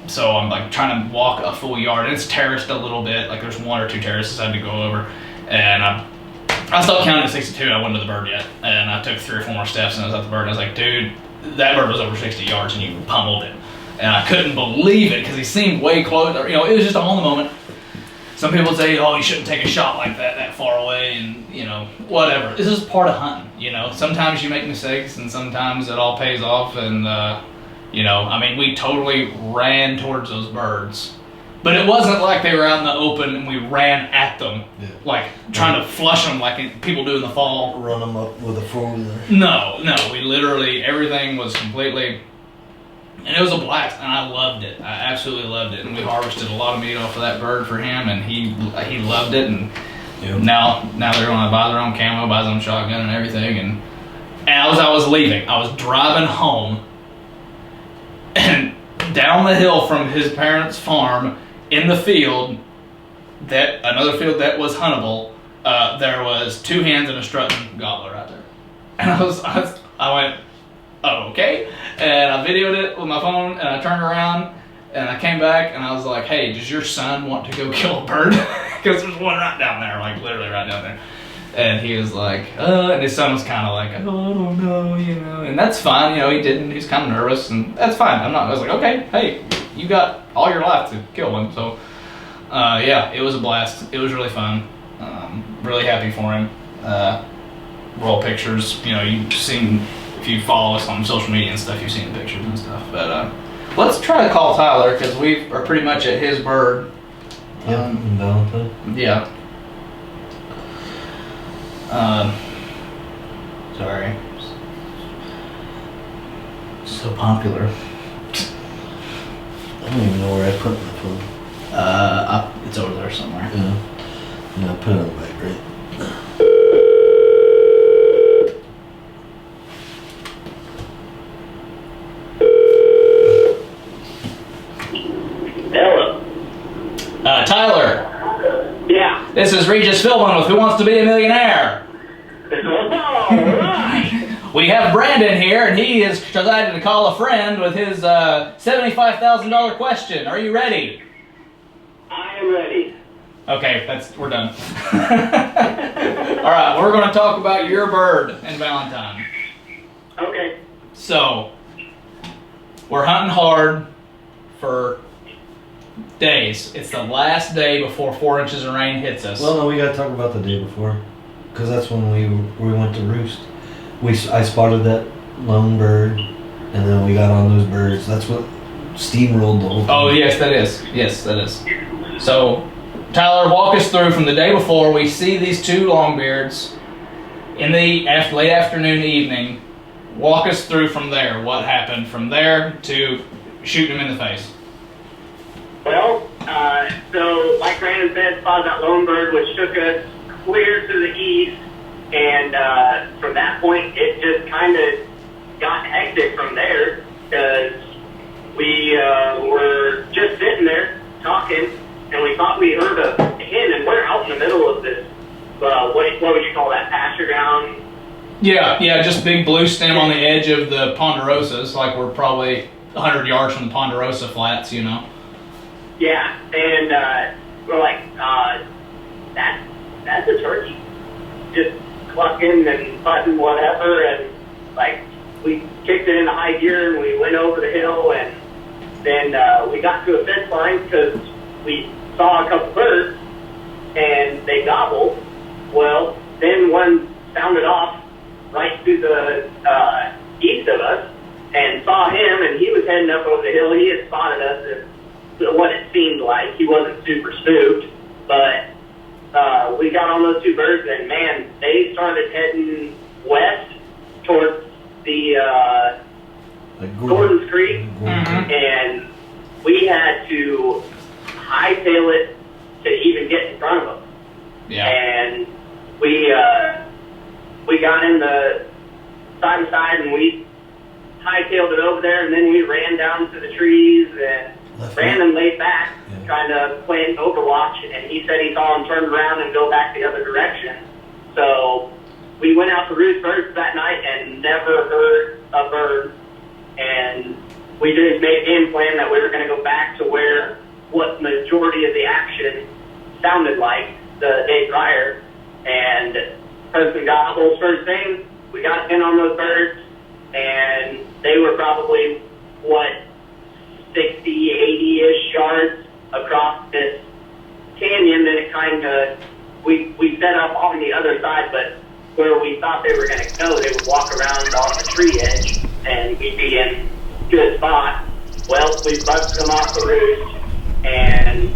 So I'm like trying to walk a full yard, and it's terraced a little bit. Like there's one or two terraces I had to go over, and I stopped counting at 62, and I wasn't to the bird yet. And I took 3 or 4 more steps, and I was at the bird, and I was like, dude, that bird was over 60 yards, and you pummeled it. And I couldn't believe it, because he seemed way closer. You know, it was just on the moment. Some people would say, oh, you shouldn't take a shot like that far away, and, you know, whatever. This is part of hunting, you know. Sometimes you make mistakes, and sometimes it all pays off, and, you know, I mean, we totally ran towards those birds. But it wasn't like they were out in the open and we ran at them, like trying to flush them like people do in the fall. Run them up with a 4-wheeler. No, we literally, everything was completely, and it was a blast, and I loved it. I absolutely loved it, and we harvested a lot of meat off of that bird for him, and he loved it, and now they're going to buy their own camo, buy their own shotgun and everything, and as I was leaving, I was driving home, and down the hill from his parents' farm, in the field, another field that was huntable, there was 2 hens and a strutting gobbler right there. And I went, oh, okay. And I videoed it with my phone, and I turned around, and I came back, and I was like, hey, does your son want to go kill a bird? Because there's one right down there, like literally right down there. And he was like, and his son was kind of like, oh, I don't know, you know. And that's fine, you know, he was kind of nervous, and that's fine. I was like, okay, hey, you got all your life to kill him. So, yeah, it was a blast. It was really fun. Really happy for him. Roll pictures, you know, you've seen, if you follow us on social media and stuff, you've seen the pictures and stuff. But let's try to call Tyler, because we are pretty much at his bird. Yeah, in Valentine. Yeah. Sorry. So popular. I don't even know where I put my phone. It's over there somewhere. Yeah, I put it on the back, right? Hello. Tyler. Yeah. This is Regis Philbin with Who Wants to Be a Millionaire? All right. We have Brandon here, and he has decided to call a friend with his $75,000 question. Are you ready? I am ready. Okay, we're done. All right, we're going to talk about your bird in Valentine. Okay. So, we're hunting hard for days. It's the last day before 4 inches of rain hits us. Well, no, we got to talk about the day before, because that's when we went to roost. I spotted that lone bird, and then we got on those birds. That's what steamrolled the whole thing. Oh, yes, that is. Yes, that is. So, Tyler, walk us through from the day before. We see these 2 longbeards in the late afternoon, evening. walk us through from there. What happened from there to shooting him in the face? Well, so like Brandon said, saw that lone bird, which took us clear to the east, and from that point, it just kind of got hectic from there, because we were just sitting there talking, and we thought we heard a hen, and we're out in the middle of this, what would you call that, pasture ground? Yeah, just big blue stem on the edge of the ponderosas, like we're probably 100 yards from the ponderosa flats, you know. Yeah, and we're like, that's a turkey, just clucking and butting whatever, and like we kicked it into high gear and we went over the hill, and then we got to a fence line because we saw a couple birds and they gobbled. Well, then one sounded off right to the east of us and saw him, and he was heading up over the hill. He had spotted us, and what it seemed like. He wasn't super spooked, but we got on those two birds, and man, they started heading west towards the Gordon's Creek, and we had to hightail it to even get in front of them. Yeah. And we got in the side by side, and we hightailed it over there, and then we ran down to the trees, and Brandon laid back, trying to play Overwatch, and he said he saw him turn around and go back the other direction. So we went out to roost birds that night and never heard a bird, and we just made a game plan that we were going to go back to where what majority of the action sounded like the day prior, and person got those first thing. We got in on those birds, and they were probably, 60, 80-ish yards across this canyon. Then it kind of, we set up on the other side, but where we thought they were going to go, they would walk around on the tree edge, and we'd be in good spot. Well, we busted them off the roost, and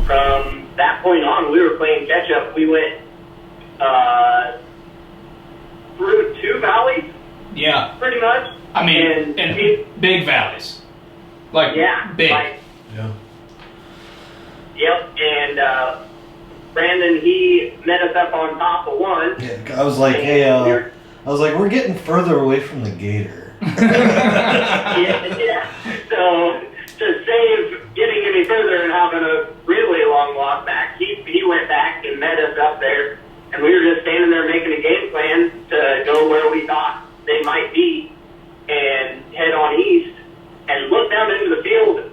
from that point on, we were playing catch up. We went through two valleys. Yeah. Pretty much. I mean, and big valleys. Like, yeah, big. Yeah. Yep, and Brandon, he met us up on top of one. Yeah, I was like, hey, we're getting further away from the gator. yeah. So to save getting any further and having a really long walk back, he went back and met us up there, and we were just standing there making a game plan to go where we thought they might be and head on east and look down into the field,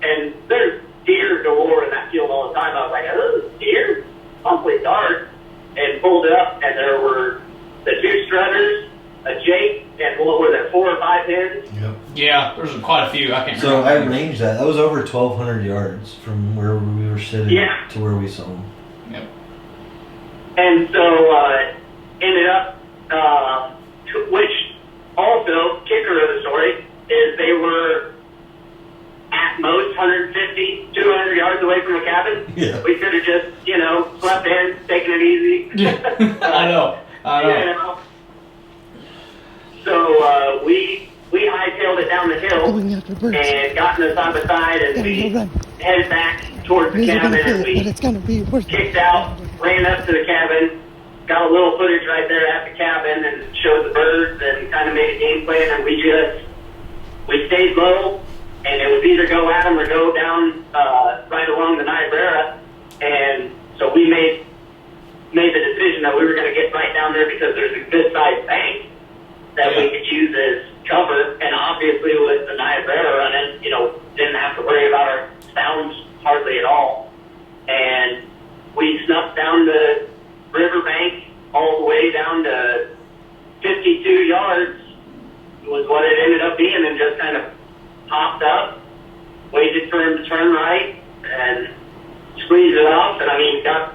and there's deer galore in that field all the time. I was like, oh, deer? Awfully dark. And pulled up, and there were the two strutters, a jake, and what were there, 4 or 5 hens? Yep. Yeah, there's quite a few. I can't So remember. I ranged that. That was over 1,200 yards from where we were sitting to where we saw them. Yep. And so ended up, which also, kicker of the story, is they were at most 150, 200 yards away from the cabin. Yeah. We could have just, slept in, taken it easy. Yeah. I know. So we hightailed it down the hill and got in the side by side, and we headed back towards the cabin, and we kicked out, ran up to the cabin, got a little footage right there at the cabin, and showed the birds and kind of made a game plan, and we stayed low, and it was either go at them or go down right along the Niobrara. And so we made the decision that we were going to get right down there because there's a good sized bank that we could use as cover. And obviously with the Niobrara running, didn't have to worry about our sounds hardly at all. And we snuck down the riverbank all the way down to 52 yards was what it ended up being, and just kind of popped up, waited for him to turn right, and squeezed it off. And I mean, got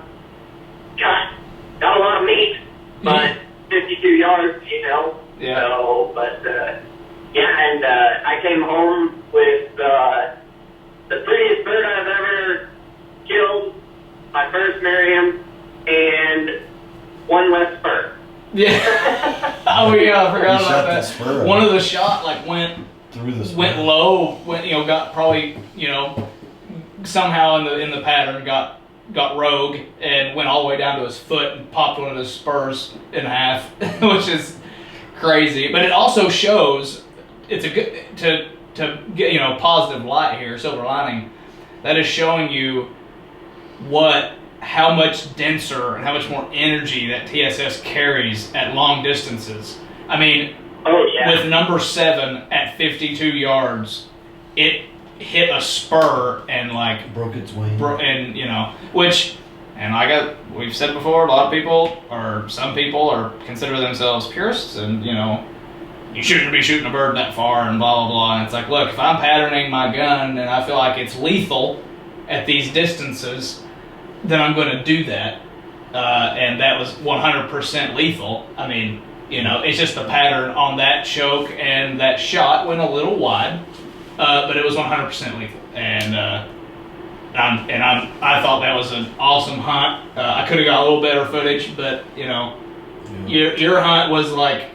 a lot of meat, but 52 yards, Yeah. So, but and I came home with the prettiest bird I've ever killed, my first Merriam, and one less spur. Yeah. Oh yeah, I forgot He about shot the that. spur. One of the shot like went Through the went low, got probably somehow in the pattern got rogue and went all the way down to his foot and popped one of his spurs in half, which is crazy. But it also shows it's a good to get positive light here, silver lining. That is showing you how much denser and how much more energy that TSS carries at long distances. I mean, with number 7 at 52 yards, it hit a spur and broke its wing. We've said before, a lot of people or some people consider themselves purists, and you shouldn't be shooting a bird that far and blah blah blah. And it's like, look, if I'm patterning my gun and I feel like it's lethal at these distances, then I'm going to do that. And that was 100% lethal. I mean, it's just the pattern on that choke, and that shot went a little wide, but it was 100% lethal. And I thought that was an awesome hunt. I could have got a little better footage, but your hunt was like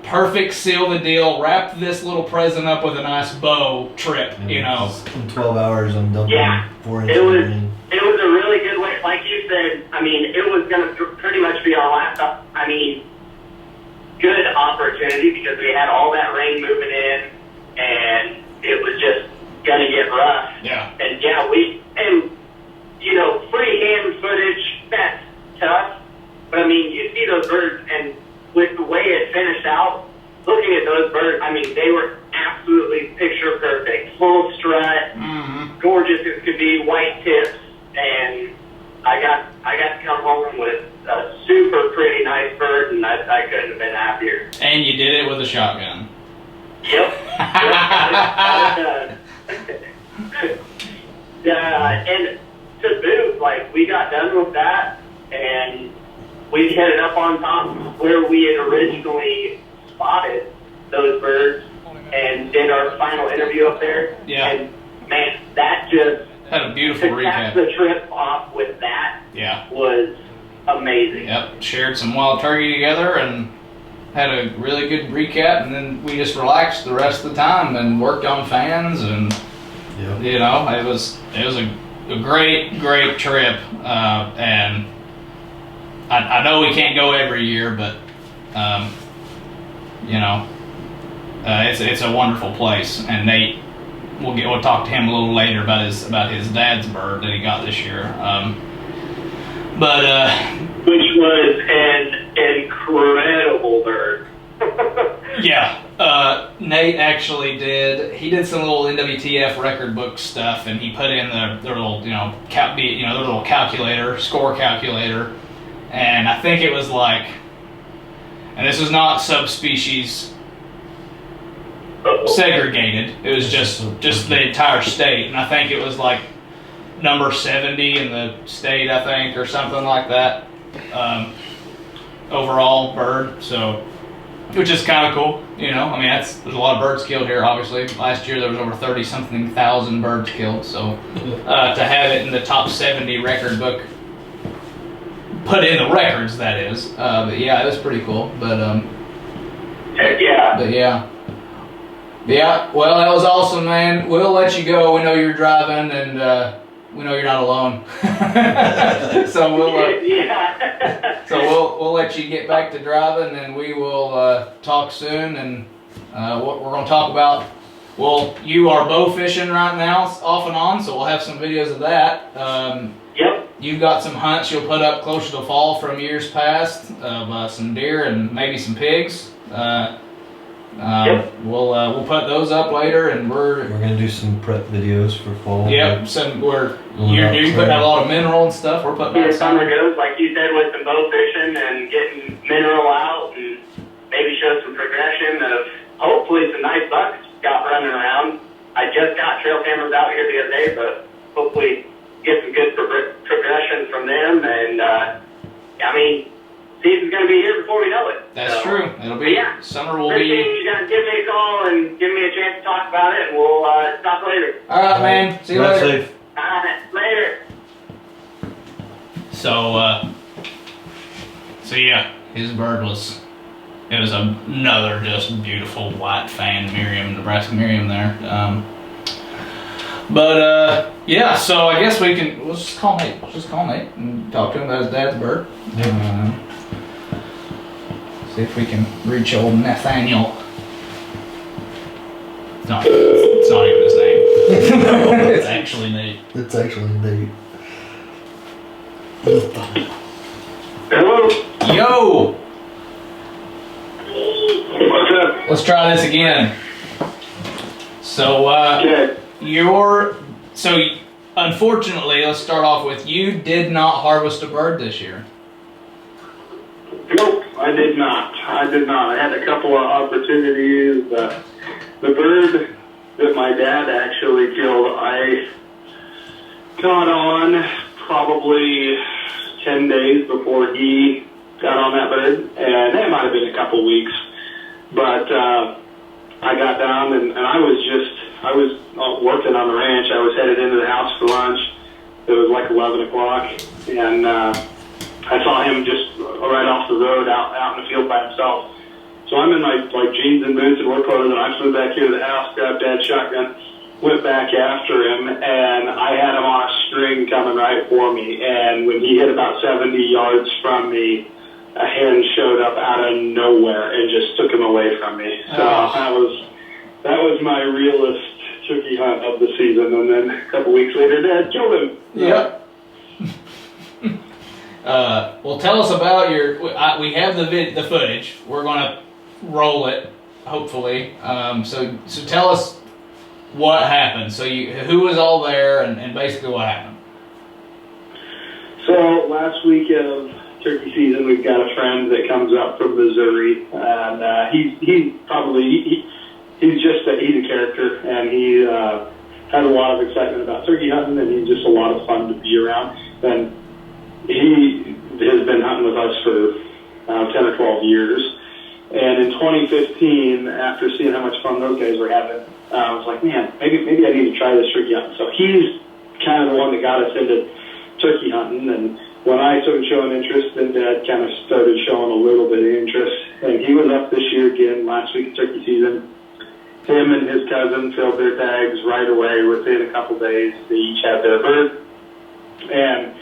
perfect, seal the deal, wrap this little present up with a nice bow trip. In 12 hours, I'm dumping 4 inches it was of rain. it was a really good way. Like you said, I mean, it was going to pretty much be our last. Good opportunity because we had all that rain moving in, and it was just going to get rough. Yeah. And freehand footage, that's tough. But I mean, you see those birds, and with the way it finished out, looking at those birds, I mean, they were absolutely picture perfect. Full strut, gorgeous as could be, white tips, and I got to come home with a super pretty nice bird, and I couldn't have been happier. And you did it with a shotgun. Yep. And to boot, we got done with that, and we headed up on top where we had originally spotted those birds and did our final interview up there. Yeah. And man, that just had a beautiful to cap recap. the trip off with that was amazing. Yep. Shared some wild turkey together and had a really good recap, and then we just relaxed the rest of the time and worked on fans, and it was a great trip, and I know we can't go every year, but it's a wonderful place. And Nate, we'll talk to him a little later about his dad's bird that he got this year. Which was an incredible bird. Nate actually did some little NWTF record book stuff, and he put in their little their little score calculator, and I think it was and this is not subspecies segregated, it was just the entire state, and I think it was number 70 in the state, I think, or something like that, overall bird, so, which is kind of cool, I mean, there's a lot of birds killed here, obviously. Last year there was over 30-something thousand birds killed, so to have it in the top 70 record book, put in the records, that is, but yeah, it was pretty cool, but well, that was awesome, man. We'll let you go. We know you're driving, and we know you're not alone. So we'll we'll let you get back to driving, and we will talk soon. And what we're going to talk about. Well, you are bow fishing right now, off and on, so we'll have some videos of that. Yep. You've got some hunts you'll put up closer to fall from years past of some deer and maybe some pigs. We'll put those up later, and we're gonna do some prep videos for fall. Yep, you're putting out a lot of mineral and stuff. We're putting out summer goes, like you said, with some bow fishing and getting mineral out, and maybe show some progression of hopefully some nice bucks got running around. I just got trail cameras out here the other day, but hopefully get some good progression from them, and season's going to be here before we know it. That's true. It'll be, summer will be. You guys give me a call and give me a chance to talk about it, and we'll talk later. All right, man. See you later. Safe. All right, later. So yeah, his bird was it was another just beautiful white fan Miriam, Nebraska Miriam there. Yeah, so I guess we'll just call Nate. Let's just call Nate and talk to him about his dad's bird. See if we can reach old Nathaniel. It's not even his name. It's actually Nate. It's actually Nate. Hello. Yo! What's up? Let's try this again. So, Okay. unfortunately, let's start off with, you did not harvest a bird this year. Nope, I did not. I had a couple of opportunities. The bird that my dad actually killed, I got on probably 10 days before he got on that bird, and it might have been a couple weeks. But I got down, and I was working on the ranch. I was headed into the house for lunch. It was like 11 o'clock, and I saw him just right off the road out in the field by himself. So I'm in my jeans and boots and work clothes, and I flew back here to the house, grabbed Dad's shotgun, went back after him, and I had him on a string coming right for me. And when he hit about 70 yards from me, a hen showed up out of nowhere and just took him away from me. So that was my realest turkey hunt of the season. And then a couple weeks later, Dad killed him. Yep. Well, tell us about we have the footage. We're gonna roll it, hopefully. So tell us what happened. So who was all there, and basically what happened. So last week of turkey season, we've got a friend that comes up from Missouri, and he's a character, and he had a lot of excitement about turkey hunting, and he's just a lot of fun to be around. And he has been hunting with us for 10 or 12 years. And in 2015, after seeing how much fun those guys were having, I was like, man, maybe I need to try this turkey hunting. So he's kind of the one that got us into turkey hunting. And when I started showing interest, then Dad kind of started showing a little bit of interest. And he was up this year again, last week of turkey season. Him and his cousin filled their tags right away. Within a couple days, they each had their bird. And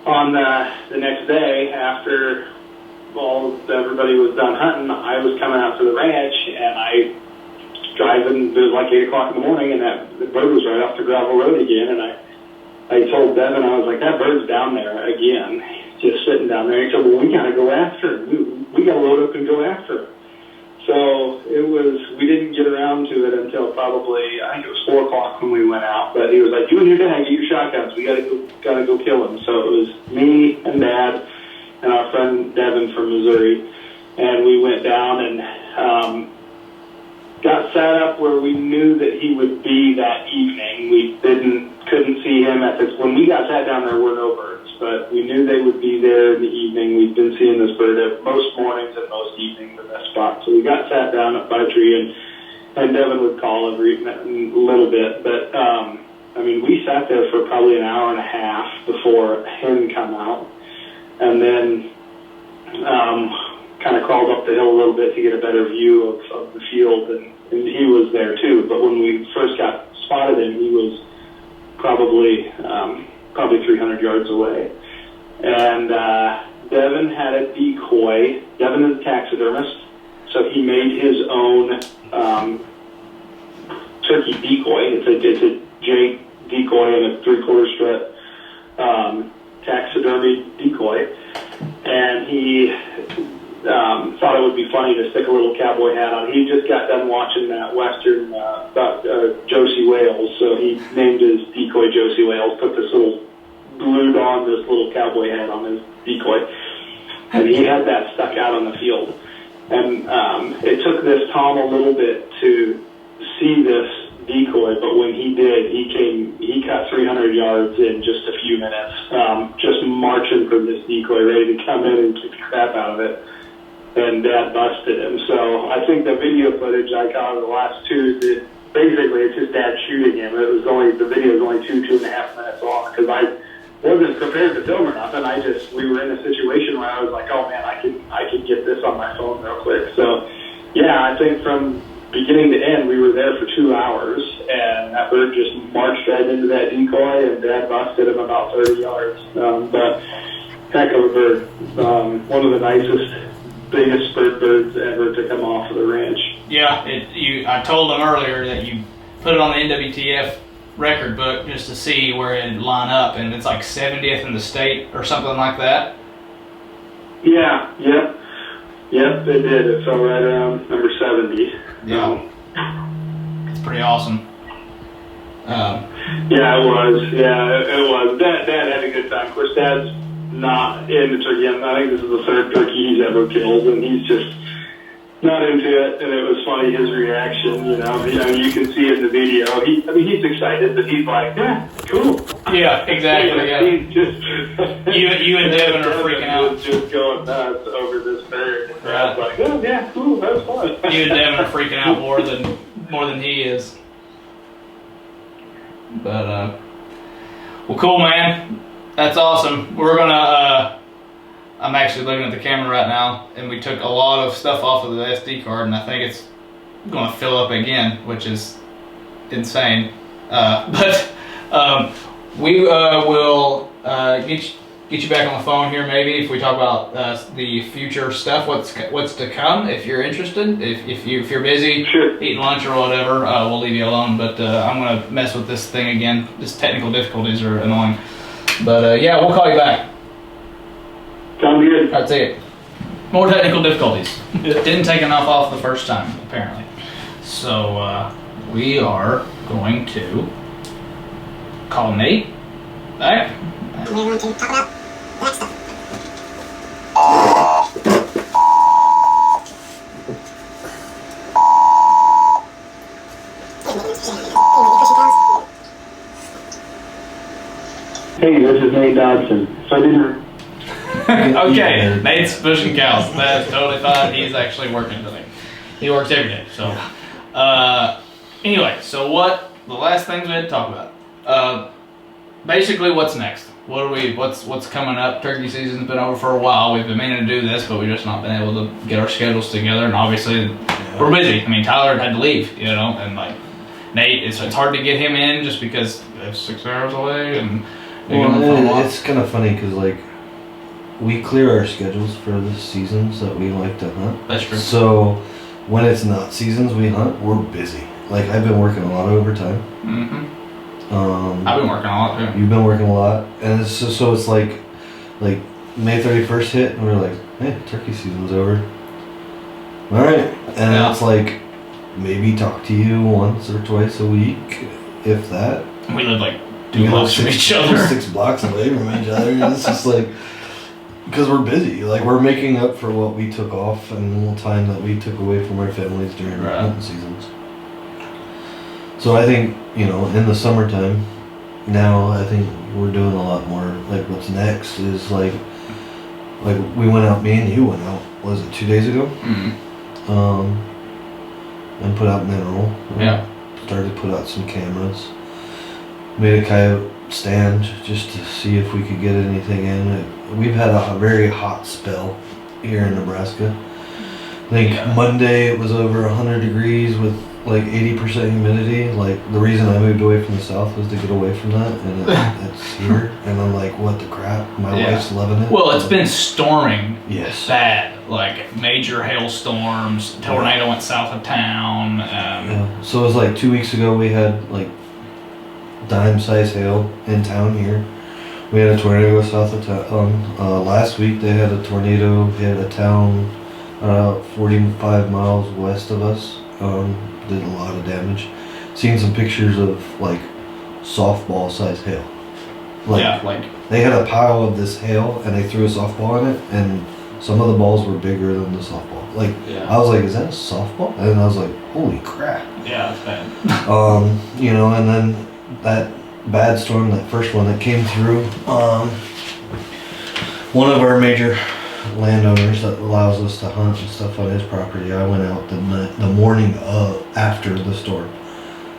on the next day, after everybody was done hunting, I was coming out to the ranch, and I driving. It was like 8 o'clock in the morning, and the bird was right off the gravel road again. And I told Devin, I was like, that bird's down there again, just sitting down there. He said, well, we gotta go after him. We gotta load up and go after him. So we didn't get around to it until probably, I think it was 4 o'clock when we went out. But he was like, you and your dad, get your shotguns. We gotta go kill him. So it was me and Dad and our friend Devin from Missouri, and we went down and got set up where we knew that he would be that evening. We couldn't see him when we got sat down. There were no birds, but we knew they would be there in the evening. We've been seeing this bird most mornings and most evenings in that spot. So we got sat down up by a tree, and Devin would call every little bit. But we sat there for probably an hour and a half before a hen come out, and then kind of crawled up the hill a little bit to get a better view of the field, and he was there too. But when we first got spotted him, he was probably 300 yards away. And Devin had a decoy. Devin is a taxidermist, so he made his own turkey decoy. It's a jake decoy and a 3/4 strut taxidermy decoy. And he thought it would be funny to stick a little cowboy hat on. He just got done watching that Western about Josie Wales, so he named his decoy Josie Wales, put this glued on this little cowboy hat on his decoy, and he had that stuck out on the field. And it took this Tom a little bit to see this decoy, but when he did, he cut 300 yards in just a few minutes, just marching for this decoy, ready to come in and kick the crap out of it. And Dad busted him. So I think the video footage I got of the last two, basically it's just Dad shooting him. The video was only 2.5 minutes long, because wasn't prepared to film or nothing. We were in a situation where I was like, oh man, I could get this on my phone real quick. So yeah, I think from beginning to end, we were there for 2 hours, and that bird just marched right into that decoy, and Dad busted him about 30 yards. But heck of a bird. One of the nicest, biggest birds ever to come off of the ranch. Yeah, I told him earlier that you put it on the NWTF record book just to see where it'd line up, and it's like 70th in the state or something like that. Yeah, yep, it did. It fell right around number 70. Yeah, it's pretty awesome. Yeah, it was. It was. Dad had a good time. Of course, Dad's not into turkey. I think this is the third turkey he's ever killed, and he's just not into it. And it was funny, his reaction. You know, you can see in the video. He's excited, but he's like, yeah, cool. Yeah, exactly. Yeah. He's just you and Devin are freaking out. Just going nuts over this bird. And Right. I was like, oh yeah, cool, that's fun. You and Devin are freaking out more than he is. But well, cool, man. That's awesome. We're gonna. I'm actually looking at the camera right now, and we took a lot of stuff off of the SD card, and I think it's gonna fill up again, which is insane. But we will get you back on the phone here, maybe, if we talk about the future stuff, what's to come. If you're interested, if you're busy eating lunch or whatever, we'll leave you alone. But I'm gonna mess with this thing again. Just technical difficulties are annoying. But yeah, we'll call you back. Sounds good. That's it. More technical difficulties. Didn't take enough off the first time, apparently. So we are going to call Nate back. We're going to talk about the next stuff. Hey, this is Nate Dodson. So I didn't. Okay, Nate's pushing cows. That's totally fine. He's actually working today. He works every day. So, anyway, so the last things we had to talk about. Basically, what's next? What's coming up? Turkey season's been over for a while. We've been meaning to do this, but we've just not been able to get our schedules together. And obviously, we're busy. I mean, Tyler had to leave, and like Nate, it's hard to get him in just because it's 6 hours away. And it's kind of funny because like we clear our schedules for the seasons that we like to hunt. That's true. So when it's not seasons we hunt, we're busy. Like I've been working a lot of overtime. Mm-hmm. I've been working a lot too. You've been working a lot, and it's just, so it's like May 31st hit, and we're like, hey, turkey season's over. All right, and it's like maybe talk to you once or twice a week, if that. We live like 2 blocks from each other. 6 blocks away from each other. It's just like, because we're busy. Like we're making up for what we took off and the time that we took away from our families during the hunting seasons. So I think, in the summertime, now I think we're doing a lot more. Like what's next is like we went out, me and you went out, was it 2 days ago? Mm-hmm. And put out mineral. Yeah. Started to put out some cameras. Made a coyote stand just to see if we could get anything in. We've had a very hot spell here in Nebraska. I think Monday it was over 100 degrees with like 80% humidity. Like the reason I moved away from the south was to get away from that, and it's here. And I'm like, what the crap? My wife's loving it. Well, it's been storming. Yes. Bad, like major hailstorms. Tornado went south of town. So it was like 2 weeks ago we had like dime-sized hail in town here. We had a tornado south of town. Last week they had a tornado hit a town 45 miles west of us. Did a lot of damage. Seen some pictures of like softball-sized hail. They had a pile of this hail and they threw a softball in it, and some of the balls were bigger than the softball. I was like, is that a softball? And I was like, holy crap. Yeah, it's bad. And then that bad storm, that first one that came through, one of our major landowners that allows us to hunt and stuff on his property, I went out the morning after the storm.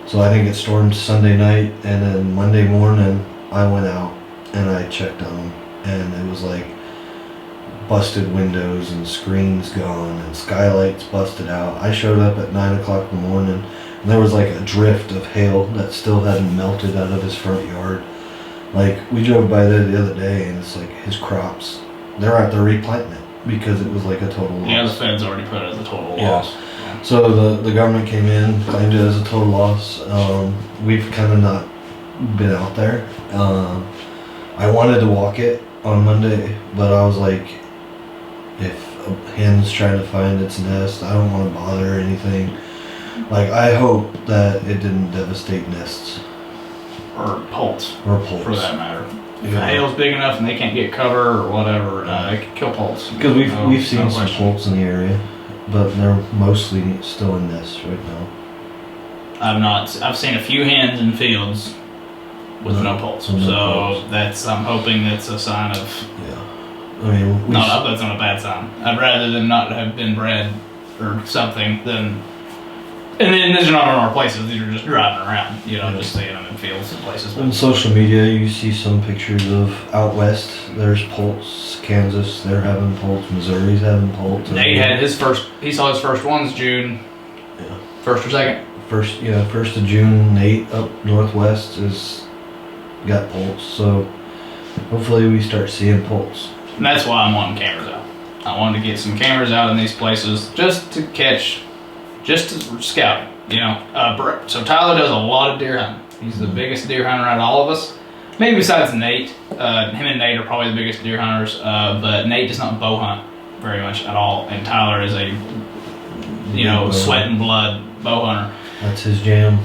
So I think it stormed Sunday night, and then Monday morning I went out and I checked on them, and it was like busted windows and screens gone and skylights busted out. I showed up at 9 o'clock in the morning, and there was like a drift of hail that still hadn't melted out of his front yard. Like, we drove by there the other day, and it's like his crops, they're replanting it because it was like a total loss. Yeah, the feds already put it as a total loss. Yeah. So the government came in, claimed it as a total loss. We've kind of not been out there. I wanted to walk it on Monday, but I was like, if a hen's trying to find its nest, I don't want to bother or anything. Like, I hope that it didn't devastate nests. Or poults. Or poults. For that matter. If the hail's big enough and they can't get cover or whatever, it could kill poults. Because we've seen some poults in the area, but they're mostly still in nests right now. I've seen a few hens in fields with no poults. So I'm hoping that's a sign of. Yeah. I mean, that's not a bad sign. I'd rather them not have been bred or something than. And then these are not in our places. These are just driving around, just seeing them in fields and places. On social media, you see some pictures of out west. There's poults. Kansas, they're having poults. Missouri's having poults. Nate had his first. He saw his first ones June. Yeah. 1st or 2nd. 1st of June. Nate up northwest is got poults. So hopefully we start seeing poults. And that's why I'm wanting cameras out. I wanted to get some cameras out in these places just to catch. Just to scout, so Tyler does a lot of deer hunting. He's the biggest deer hunter out of all of us. Maybe besides Nate. Him and Nate are probably the biggest deer hunters, but Nate does not bow hunt very much at all. And Tyler is a, sweat and blood bow hunter. That's his jam.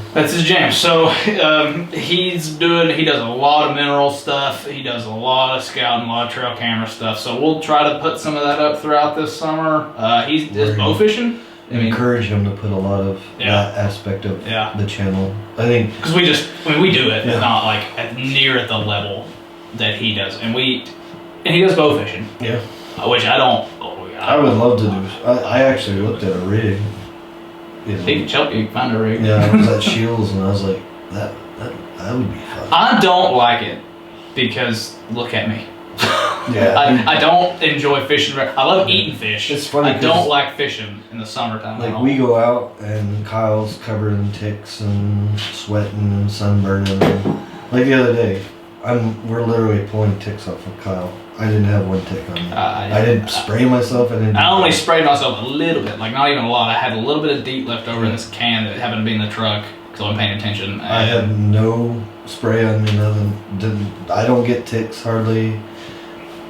So he does a lot of mineral stuff. He does a lot of scouting, a lot of trail camera stuff. So we'll try to put some of that up throughout this summer. He does bow fishing. Encourage him to put a lot of that aspect of the channel. I think because we do it, but not like at the level that he does, and he does bow fishing. Yeah, which I don't. I would love to do. I actually looked at a rig. He can help you find a rig. Yeah, I was at Shields, and I was like, that would be fun. I don't like it because look at me. Yeah, I don't enjoy fishing. I love eating fish. It's funny. I don't like fishing in the summertime. Like we go out and Kyle's covered in ticks and sweating and sunburning. And, like the other day, we're literally pulling ticks off of Kyle. I didn't have one tick on me. I didn't spray myself. I only sprayed myself a little bit, like not even a lot. I had a little bit of DEET left over in this can that happened to be in the truck because I wasn't paying attention. I had no spray on me. Nothing. I don't get ticks hardly.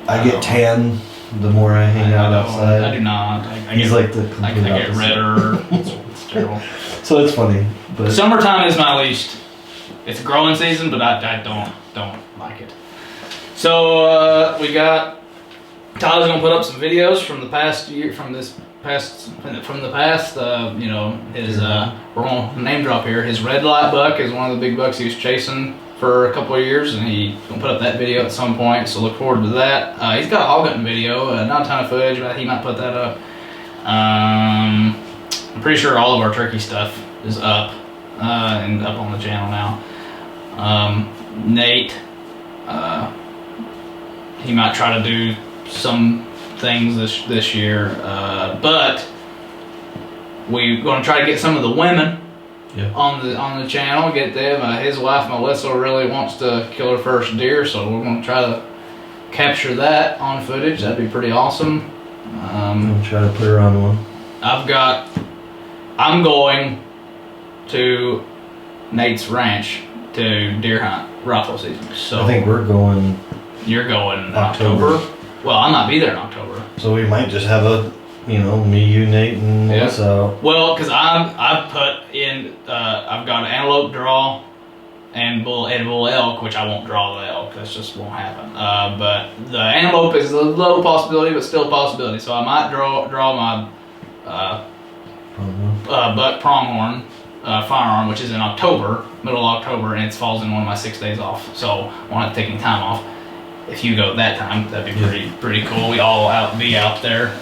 I get tan the more I hang out outside. I do not. He's like the complete opposite. I get redder. It's terrible. So it's funny. But summertime is my least. It's growing season, but I don't like it. So we got Tyler's gonna put up some videos from the past year, from the past. His we're gonna name drop here. His red light buck is one of the big bucks he was chasing for a couple of years, and he's gonna put up that video at some point, so look forward to that. He's got a hog hunting video, not a ton of footage, but he might put that up. I'm pretty sure all of our turkey stuff is up and up on the channel now. Nate, he might try to do some things this year, but we're gonna try to get some of the women on the channel, get them. His wife Melissa really wants to kill her first deer, so we're going to try to capture that on footage. That'd be pretty awesome. I'll try to put her on one. I'm going to Nate's ranch to deer hunt rifle season. So I think we're going. You're going in October. Well, I might be there in October. So we might just have a. Me, you, Nate, and Melissa. Well, because I've put in, I've got an antelope draw and bull elk, which I won't draw the elk. That just won't happen. But the antelope is a low possibility, but still a possibility. So I might draw my buck pronghorn firearm, which is in October, middle of October, and it falls in one of my 6 days off. So I won't have to take any time off. If you go that time, that'd be pretty cool. We all be out there.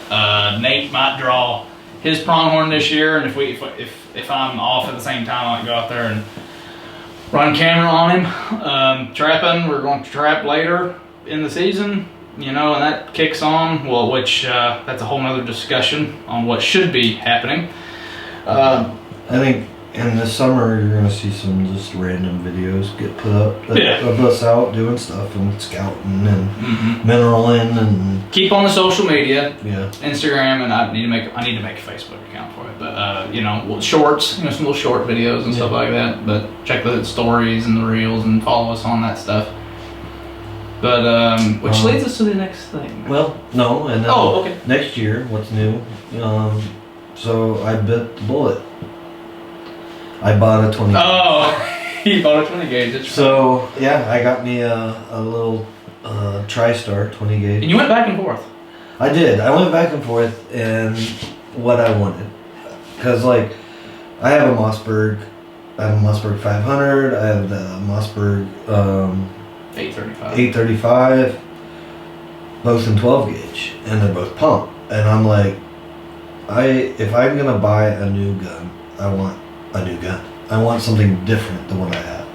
Nate might draw his pronghorn this year, and if I'm off at the same time, I might go out there and run camera on him. Trapping, we're going to trap later in the season, you know, and that kicks on, well, which that's a whole nother discussion on what should be happening. I think in the summer you're going to see some just random videos get put up of us out doing stuff and scouting and mineraling and keep on the social media, yeah, Instagram, and I need to make a Facebook account for it. But you know, shorts, you know, some little short videos and stuff like that. But check the stories and the reels and follow us on that stuff. But which leads us to the next thing. Well, no, and then okay. Next year, what's new? So I bit the bullet. I bought a 20 gauge. Oh, he bought a 20 gauge. That's so yeah, I got me a little TriStar 20 gauge. And you went back and forth. I did. I went back and forth in what I wanted, cause like I have a Mossberg 500. I have the Mossberg 835, both in 12 gauge, and they're both pump. And I'm like, if I'm gonna buy a new gun, I want a new gun. I want something different than what I have.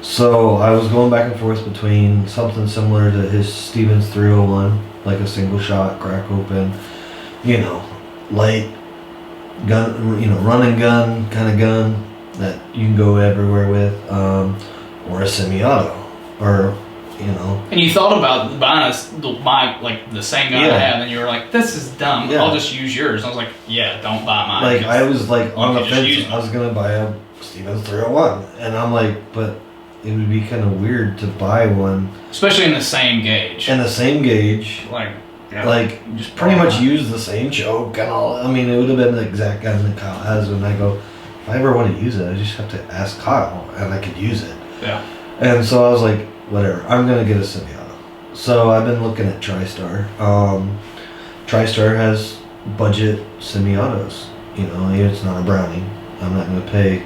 So I was going back and forth between something similar to his Stevens 301, like a single shot, crack open, you know, light gun, you know, run and gun kind of gun that you can go everywhere with, or a semi-auto, or you know. And you thought about buying like the same gun I have, and you were like, "This is dumb. I'll just use yours." And I was like, "Yeah, don't buy mine." Like I was like on the fence. I was gonna buy a Stevens 301, and I'm like, but it would be kind of weird to buy one, especially in the same gauge. In the same gauge, like just pretty much use the same choke and all. I mean, it would have been the exact gun that Kyle has. And I go, if I ever want to use it, I just have to ask Kyle, and I could use it. Yeah. And so I was like, whatever, I'm gonna get a semi-auto. So I've been looking at TriStar. TriStar has budget semi-autos. You know, it's not a Brownie. I'm not gonna pay.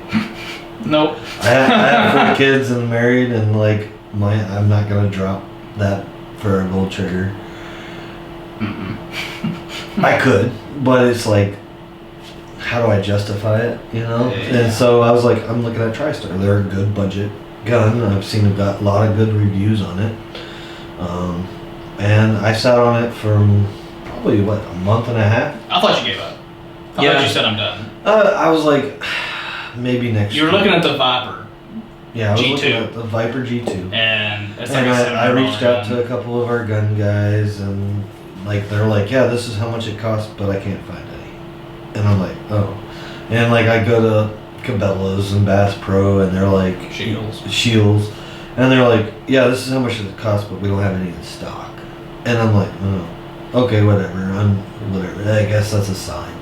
Nope. I have 4 kids and married, and like I'm not gonna drop that for a gold trigger. I could, but it's like, how do I justify it? You know. Yeah. And so I was like, I'm looking at TriStar. They're a good budget gun. I've seen they've got a lot of good reviews on it, and I sat on it for probably a month and a half. I thought you gave up. I thought you said I'm done. I was like, maybe next year. You were looking at the Viper. Yeah, I was G2. looking at the Viper G2. And it's like I reached out gun. to a couple of our gun guys, and like they're like, yeah, this is how much it costs, but I can't find any. And I'm like, oh. And like I go to Cabela's and Bass Pro, and they're like Shields, and they're like, yeah, this is how much it costs, but we don't have any in stock. And I'm like, oh, okay, whatever. Whatever. I guess that's a sign.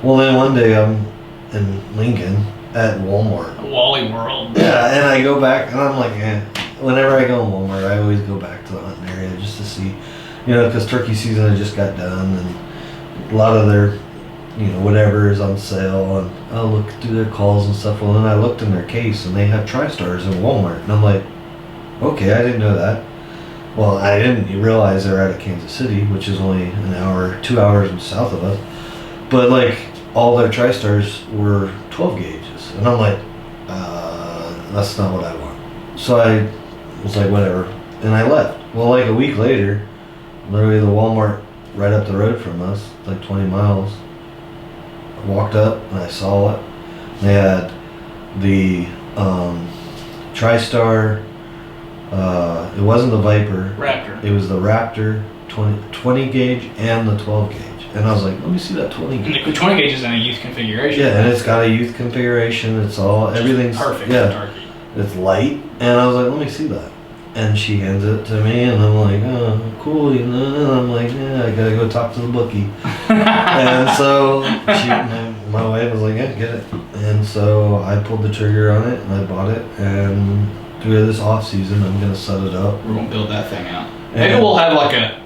Well, then one day I'm in Lincoln at Walmart. Wally World. Yeah, and I go back, and I'm like, whenever I go in Walmart, I always go back to the hunting area just to see, you know, because turkey season had just got done, and a lot of their, you know, whatever is on sale, and I'll look through their calls and stuff. Well, then I looked in their case, and they have TriStars in Walmart, and I'm like, okay, I didn't know that. Well, I didn't realize they're out of Kansas City, which is only an hour, 2 hours south of us. But like, all their TriStars were 12 gauges, and I'm like, that's not what I want. So I was like, whatever, and I left. Well, like a week later, literally the Walmart right up the road from us, like 20 miles, I walked up and I saw it. They had the TriStar, it wasn't the Viper. Raptor. It was the Raptor 20 gauge and the 12 gauge. And I was like, let me see that 20 gauge. And the 20 gauge is in a youth configuration. Yeah, and it's got a youth configuration. It's everything's perfect yeah, for turkey. It's light. And I was like, let me see that. And she hands it to me, and I'm like, oh, cool, you know. And I'm like, yeah, I gotta go talk to the bookie. And so my wife was like, yeah, get it. And so I pulled the trigger on it, and I bought it. And through this off season, I'm gonna set it up. We're gonna build that thing out. Maybe we'll have like a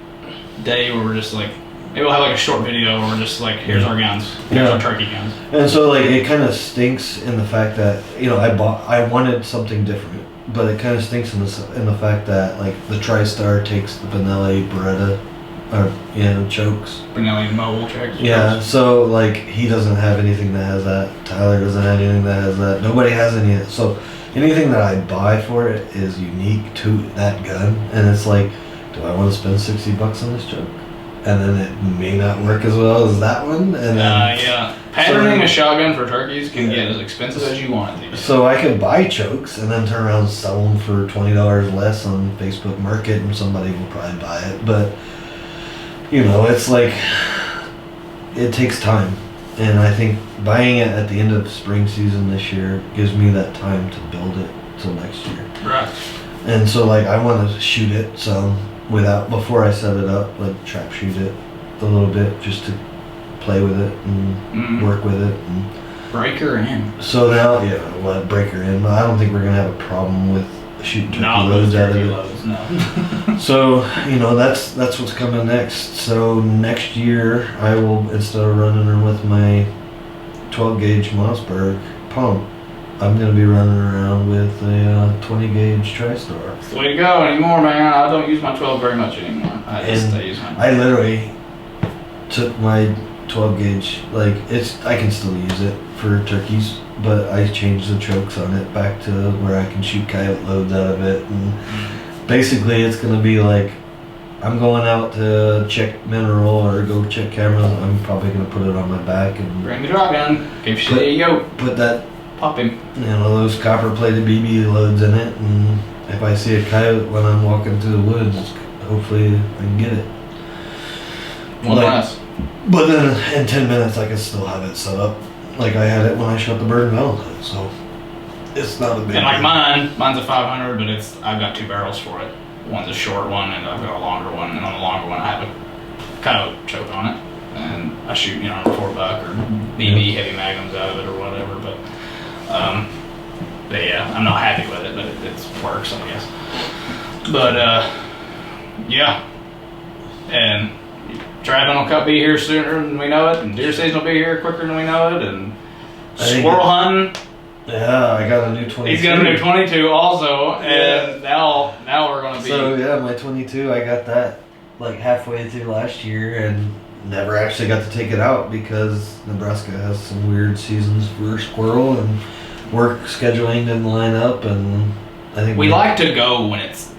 day where we're just like, maybe we'll have like a short video where we're just like, here's our guns, here's our turkey guns. And so like, it kind of stinks in the fact that, you know, I wanted something different. But it kind of stinks in the fact that like the TriStar takes the Benelli Beretta, or you know, chokes. Benelli mobile chokes. Yeah, so like he doesn't have anything that has that. Tyler doesn't have anything that has that. Nobody has any. So anything that I buy for it is unique to that gun, and it's like, do I want to spend $60 on this choke? And then it may not work as well as that one, and then yeah. Patterning a shotgun for turkeys can get as expensive as you want it to. So I could buy chokes and then turn around and sell them for $20 less on Facebook Market, and somebody will probably buy it. But it's like it takes time, and I think buying it at the end of spring season this year gives me that time to build it till next year. Right. And so like I want to shoot it so before I set it up, like trap shoot it a little bit just to play with it and work with it and breaker in. So now, let breaker in. But I don't think we're gonna have a problem with shooting turkey loads out of it. No. So that's what's coming next. So next year I will, instead of running her with my 12 gauge Mossberg pump, I'm going to be running around with a 20 gauge TriStar. It's the way to go anymore, man. I don't use my 12 very much anymore. I use mine. I literally took my 12 gauge, I can still use it for turkeys, but I changed the chokes on it back to where I can shoot coyote loads out of it. And basically it's going to be like, I'm going out to check mineral or go check cameras. I'm probably going to put it on my back and bring the drop gun. There you go. Put that. Pop him. Those copper plated BB loads in it, and if I see a coyote when I'm walking through the woods, hopefully I can get it. One less. But then in 10 minutes I can still have it set up like I had it when I shot the bird in Valentine, so it's not a big deal. And like mine's a 500, but I've got 2 barrels for it. One's a short one, and I've got a longer one, and on the longer one I have a coyote choke on it, and I shoot, a 4-buck or BB heavy magnums out of it or whatever, but yeah, I'm not happy with it, but it works, I guess. But yeah, and trapping will be here sooner than we know it, and deer season will be here quicker than we know it, and squirrel hunting. Yeah, I got a new 22. He's got a new 22 also, and now we're gonna be. So yeah, my 22, I got that like halfway through last year, and never actually got to take it out because Nebraska has some weird seasons for squirrel, and work scheduling didn't line up, and I think we like to go when it's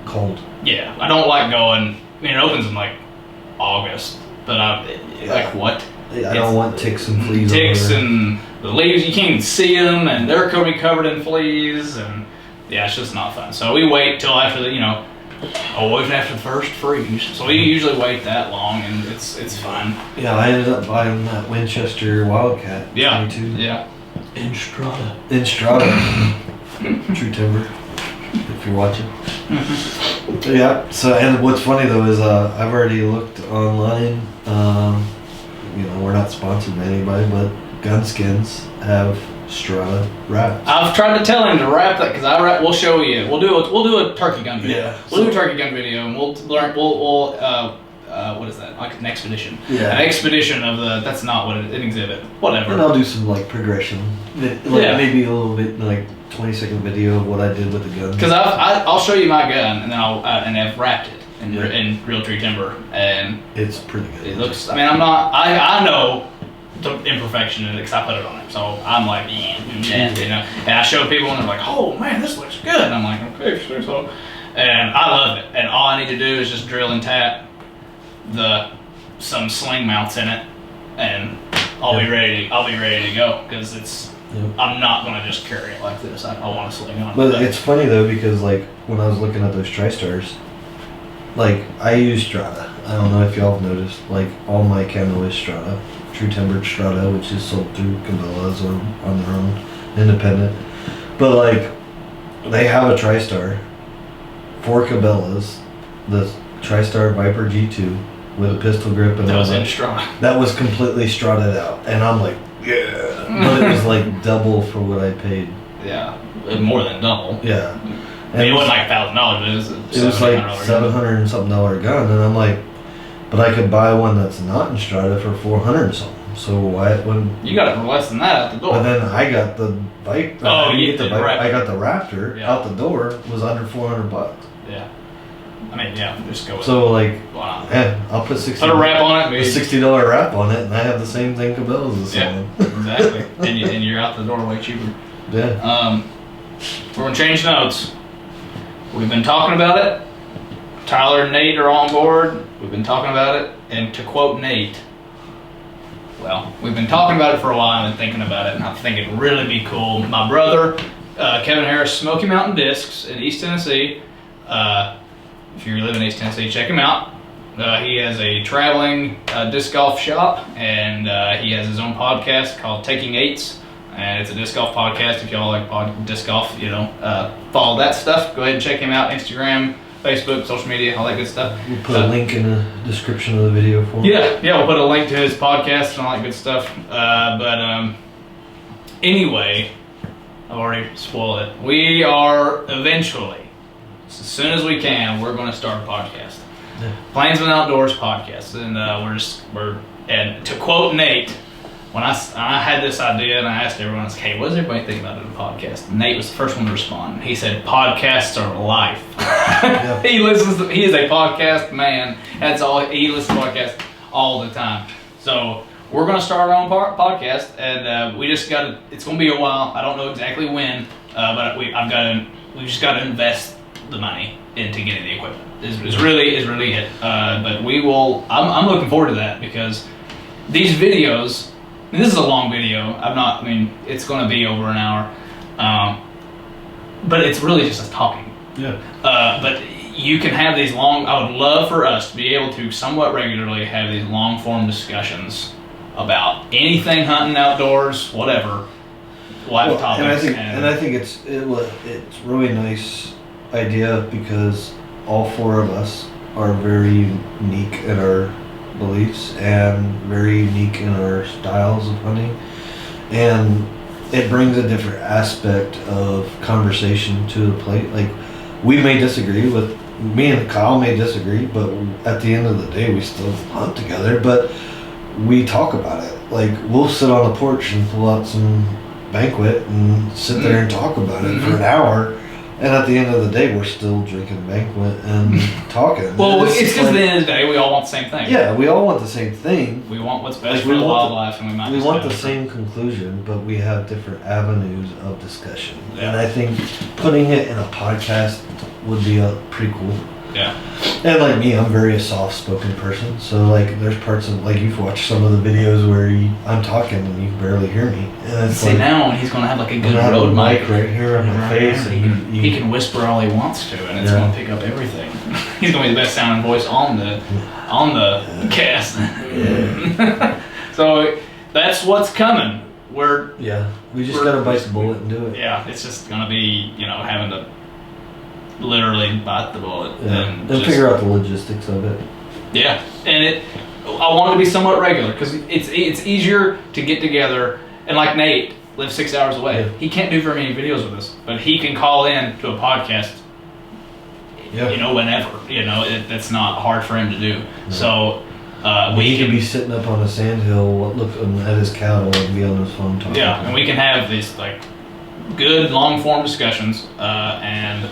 cold. Yeah, I don't like going. It opens in like August, but like what? I don't want ticks and fleas. Ticks and the leaves, you can't even see them, and they're going to be covered in fleas, and yeah, it's just not fun. So we wait till after the, even after the first freeze. So we usually wait that long, and it's fun. Yeah, I ended up buying that Winchester Wildcat. Yeah. 22. Yeah. In Strata. True timber. If you're watching. Yeah. So, and what's funny though is I've already looked online. We're not sponsored by anybody, but Gunskins have Strata wraps. I've tried to tell him to wrap that because we'll show you. We'll do a turkey gun video. Yeah. We'll do a turkey gun video, and we'll learn. What is that? Like an expedition. Yeah. An expedition of the. That's not what an exhibit. Whatever. And I'll do some progression. Maybe a little bit 20-second video of what I did with the gun. Because I'll show you my gun, and then I've wrapped it in Realtree timber, and it's pretty good. It looks. I I know the imperfection in it because I put it on it, so I'm like, and I show people, and they're like, oh man, this looks good. And I'm like, okay, so, and I love it. And all I need to do is just drill and tap some sling mounts in it, and I'll be ready to go because it's. Yep. I'm not gonna just carry it like this. I want to sling on. But it's funny though because when I was looking at those TriStars, I use Strata. I don't know if y'all have noticed. All my camo is Strata, true timbered Strata, which is sold through Cabela's or on their own, independent. But they have a TriStar for Cabela's, the TriStar Viper G2 with a pistol grip and that was in Strata. That was completely Strataed out, and I'm like, yeah. But it was double for what I paid. Yeah, more than double. Yeah. And it wasn't like $1,000. It was like $700 and something gun, and I'm like, but I could buy one that's not in Strata for $400 and something. So why? You got it for less than that out the door. But then I got the bike. Oh, you get the bike. I got the Raptor out the door. Was under $400. Yeah. Just go with so it. I'll put $60. Put a wrap on it. A $60 wrap on it, and I have the same thing Cabela's is selling. Exactly. and you're out the door way cheaper. Yeah. we're gonna change notes. We've been talking about it. Tyler and Nate are on board. We've been talking about it, and to quote Nate, well, we've been talking about it for a while and thinking about it, and I think it'd really be cool. My brother, Kevin Harris, Smoky Mountain Discs in East Tennessee. If you live in East Tennessee, check him out. He has a traveling disc golf shop, and he has his own podcast called Taking Eights, and it's a disc golf podcast. If y'all like disc golf, follow that stuff. Go ahead and check him out. Instagram, Facebook, social media, all that good stuff. We'll put a link in the description of the video for him. Yeah, we'll put a link to his podcast and all that good stuff. Anyway, I've already spoiled it. We are eventually, as soon as we can, we're going to start a podcast. Yeah. Plainsmen Outdoors podcast, and and to quote Nate, when I had this idea and I asked everyone, I was like, hey, what does everybody think about it, a podcast? Nate was the first one to respond. He said, podcasts are life. Yeah. He is a podcast man. That's all, he listens to podcasts all the time. So we're going to start our own podcast, and we just got to, it's going to be a while. I don't know exactly when, but we just got to invest the money into getting the equipment. Is really it. But we will, I'm looking forward to that, because these videos, and this is a long video. It's going to be over an hour. But it's really just us talking. Yeah. But you can have these long, I would love for us to be able to somewhat regularly have these long form discussions about anything hunting, outdoors, whatever. Live topics. And I think it's really nice idea, because all four of us are very unique in our beliefs and very unique in our styles of hunting, and it brings a different aspect of conversation to the plate. Like, we may disagree with, me and Kyle may disagree, but at the end of the day we still hunt together, but we talk about it. Like, we'll sit on the porch and pull out some banquet and sit there and talk about it for an hour. And at the end of the day, we're still drinking banquet and talking. Well, it's because at the end of the day, we all want the same thing. Yeah, we all want the same thing. We want what's best for the wildlife, and we want the same conclusion, but we have different avenues of discussion. Yeah. And I think putting it in a podcast would be pretty cool. Yeah. And like me, I'm very a soft-spoken person, so like there's parts of, like, you've watched some of the videos where I'm talking and you barely hear me. And it's see, now he's going to have like a good road mic right here on my face, and he can whisper all he wants to, and it's going to pick up everything. He's going to be the best sounding voice on the cast. Yeah. So that's what's coming. We just got to bite the bullet and do it. Yeah, it's just going to be having to literally bite the bullet and figure out the logistics of it. Yeah, and I want it to be somewhat regular, because it's easier to get together. And like Nate lives 6 hours away, he can't do very many videos with us, but he can call in to a podcast. Whenever that's not hard for him to do. No. So he can be sitting up on a sandhill looking at his cattle and be on his phone talking. Yeah, and we can have these like good long form discussions and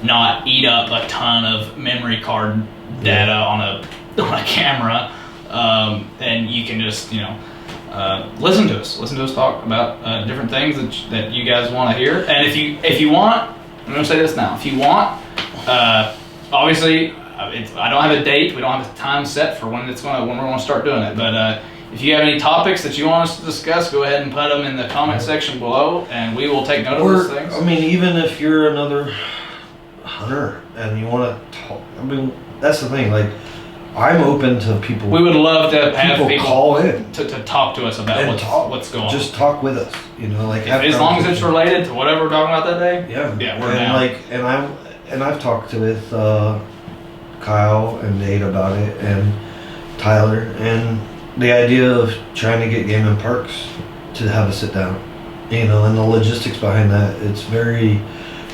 not eat up a ton of memory card data on a camera, and you can just listen to us talk about different things that you guys want to hear. And if you want, I'm going to say this now, if you want, obviously I don't have a date, we don't have a time set for when we're going to start doing it, but if you have any topics that you want us to discuss, go ahead and put them in the comment section below, and we will take note of those things. Even if you're another hunter and you want to talk, that's the thing, like, I'm open to people. We would love to have people call in to talk to us about what's going on. Just talk with us, as long as it's related to whatever we're talking about that day. Yeah, we're down. And I've talked with Kyle and Nate about it, and Tyler, and the idea of trying to get game and parks to have a sit down, and the logistics behind that. It's very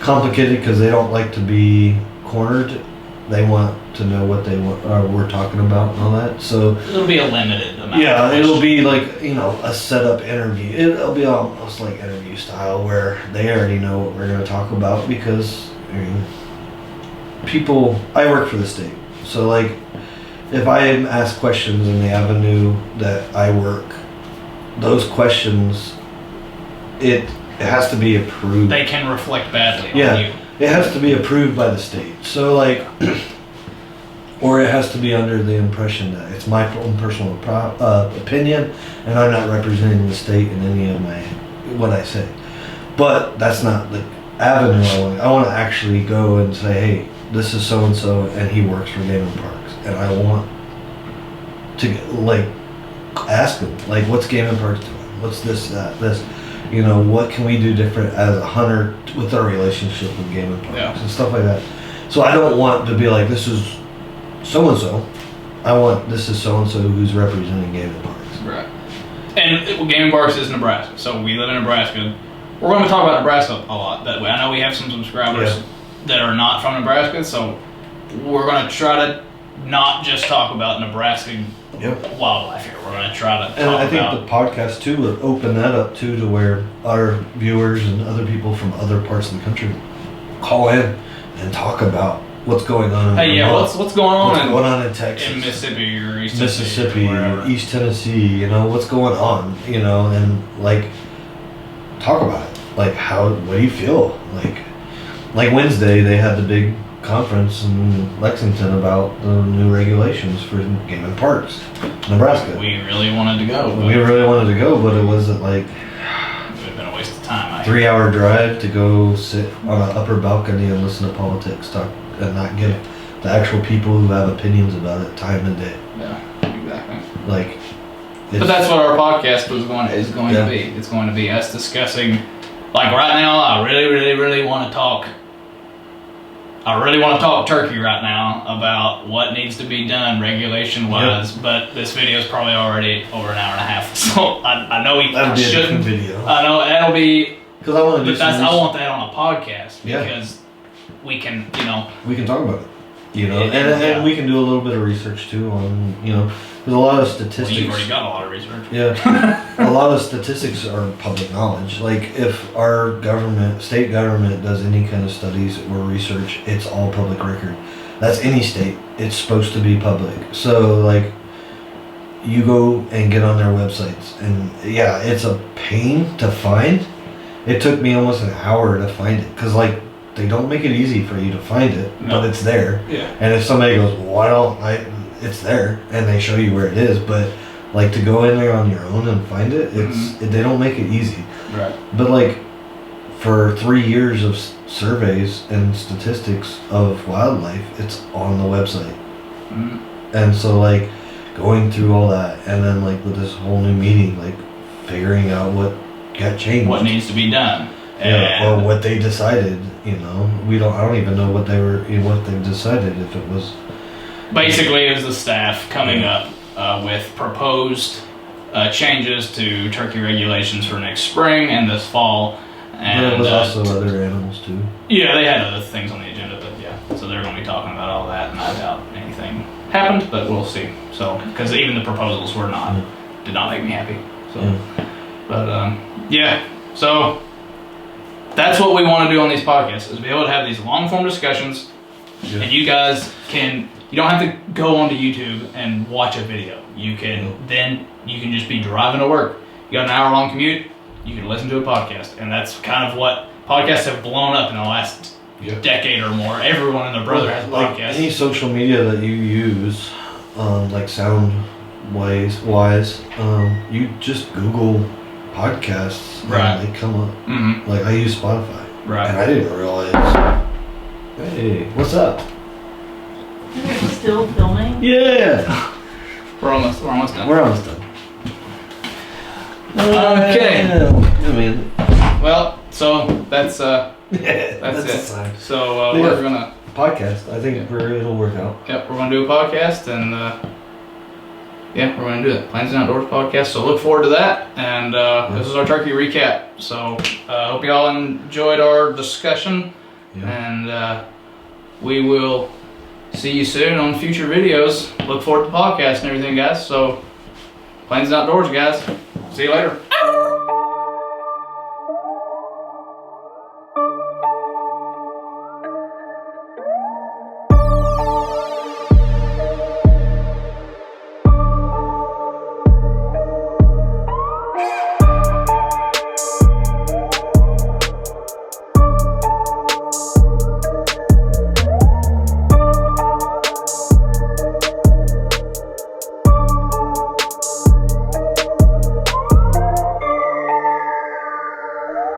complicated because they don't like to be cornered. They want to know what we're talking about and all that. So it'll be a limited amount. Yeah, it'll be like a setup interview. It'll be almost like interview style, where they already know what we're going to talk about, because I work for the state, so like if I am asked questions in the avenue that I work, those questions, it it has to be approved. they can reflect badly Yeah. on you. It has to be approved by the state. So like, or it has to be under the impression that it's my own personal opinion, and I'm not representing the state in any of what I say. But that's not the avenue I want. I want to actually go and say, hey, this is so and so, and he works for Game and Parks, and I want to like ask him, like, what's Game and Parks doing? What's this, that, this? You know, what can we do different as a hunter with our relationship with Game and Parks and stuff like that. So I don't want to be like, this is so and so. I want this is so and so who's representing Game and Parks. Right. And Game and Parks is Nebraska, so we live in Nebraska. We're going to talk about Nebraska a lot that way. I know we have some subscribers that are not from Nebraska, so we're going to try to not just talk about Nebraska wildlife here. We're going to try to talk And I think about the podcast too would open that up too, to where our viewers and other people from other parts of the country call in and talk about what's going on in Vermont, what's going on what's going on in Texas, in Mississippi or East Mississippi, or East Tennessee, you know, what's going on, you know, and like talk about it. Like what do you feel? Like Wednesday they had the big conference in Lexington about the new regulations for Game and Parks, Nebraska. We really wanted to go. We really wanted to go, but it wasn't like it would have been a waste of time. 3-hour drive to go sit on an upper balcony and listen to politics talk and not give the actual people who have opinions about it time and day. Yeah, exactly. Like, but that's what our podcast is going to be. It's going to be us discussing. Like right now, I really want to talk. I really want to talk turkey right now about what needs to be done regulation-wise, but this video is probably already over an hour and a half, so I know I shouldn't. Video. I know that'll be. Because I want to do. I want that on a podcast because we can, we can talk about it. And we can do a little bit of research too on, there's a lot of statistics. Well, you've already got a lot of research. Yeah. A lot of statistics are public knowledge. Like if our state government does any kind of studies or research, it's all public record. That's any state. It's supposed to be public. So like you go and get on their websites and it's a pain to find. It took me almost an hour to find it because like they don't make it easy for you to find it, but it's there. Yeah. And if somebody goes, well, why don't it's there, and they show you where it is, but like to go in there on your own and find it, they don't make it easy. Right. But like for 3 years of surveys and statistics of wildlife, it's on the website. Mm-hmm. And so like going through all that, and then like with this whole new meeting, like figuring out what got changed, what needs to be done. Or what they decided, I don't even know what they decided, if it was. Basically, it was the staff coming up with proposed changes to turkey regulations for next spring and this fall. And there was also other animals too. Yeah, they had other things on the agenda, but so they're going to be talking about all that, and I doubt anything happened, but we'll see. So, because even the proposals did not make me happy. So, but so. That's what we want to do on these podcasts, is be able to have these long-form discussions, and you guys you don't have to go onto YouTube and watch a video. You can just be driving to work. You got an hour-long commute, you can listen to a podcast, and that's kind of what podcasts have blown up in the last decade or more. Everyone and their brother has podcasts. Any social media that you use, like sound-wise, you just Google podcasts, and they come up. Mm-hmm. Like I use Spotify, and I didn't realize. Hey, what's up? Are you still filming? Yeah, we're almost done. We're almost done. Okay. I mean, well, so that's that's it. So we're gonna podcast. I think it'll work out. Yep, we're gonna do a podcast and. We're going to do it. Plainsmen Outdoors podcast. So look forward to that. And this is our turkey recap. So hope you all enjoyed our discussion. And we will see you soon on future videos. Look forward to the podcast and everything, guys. So Plainsmen Outdoors, guys. See you later.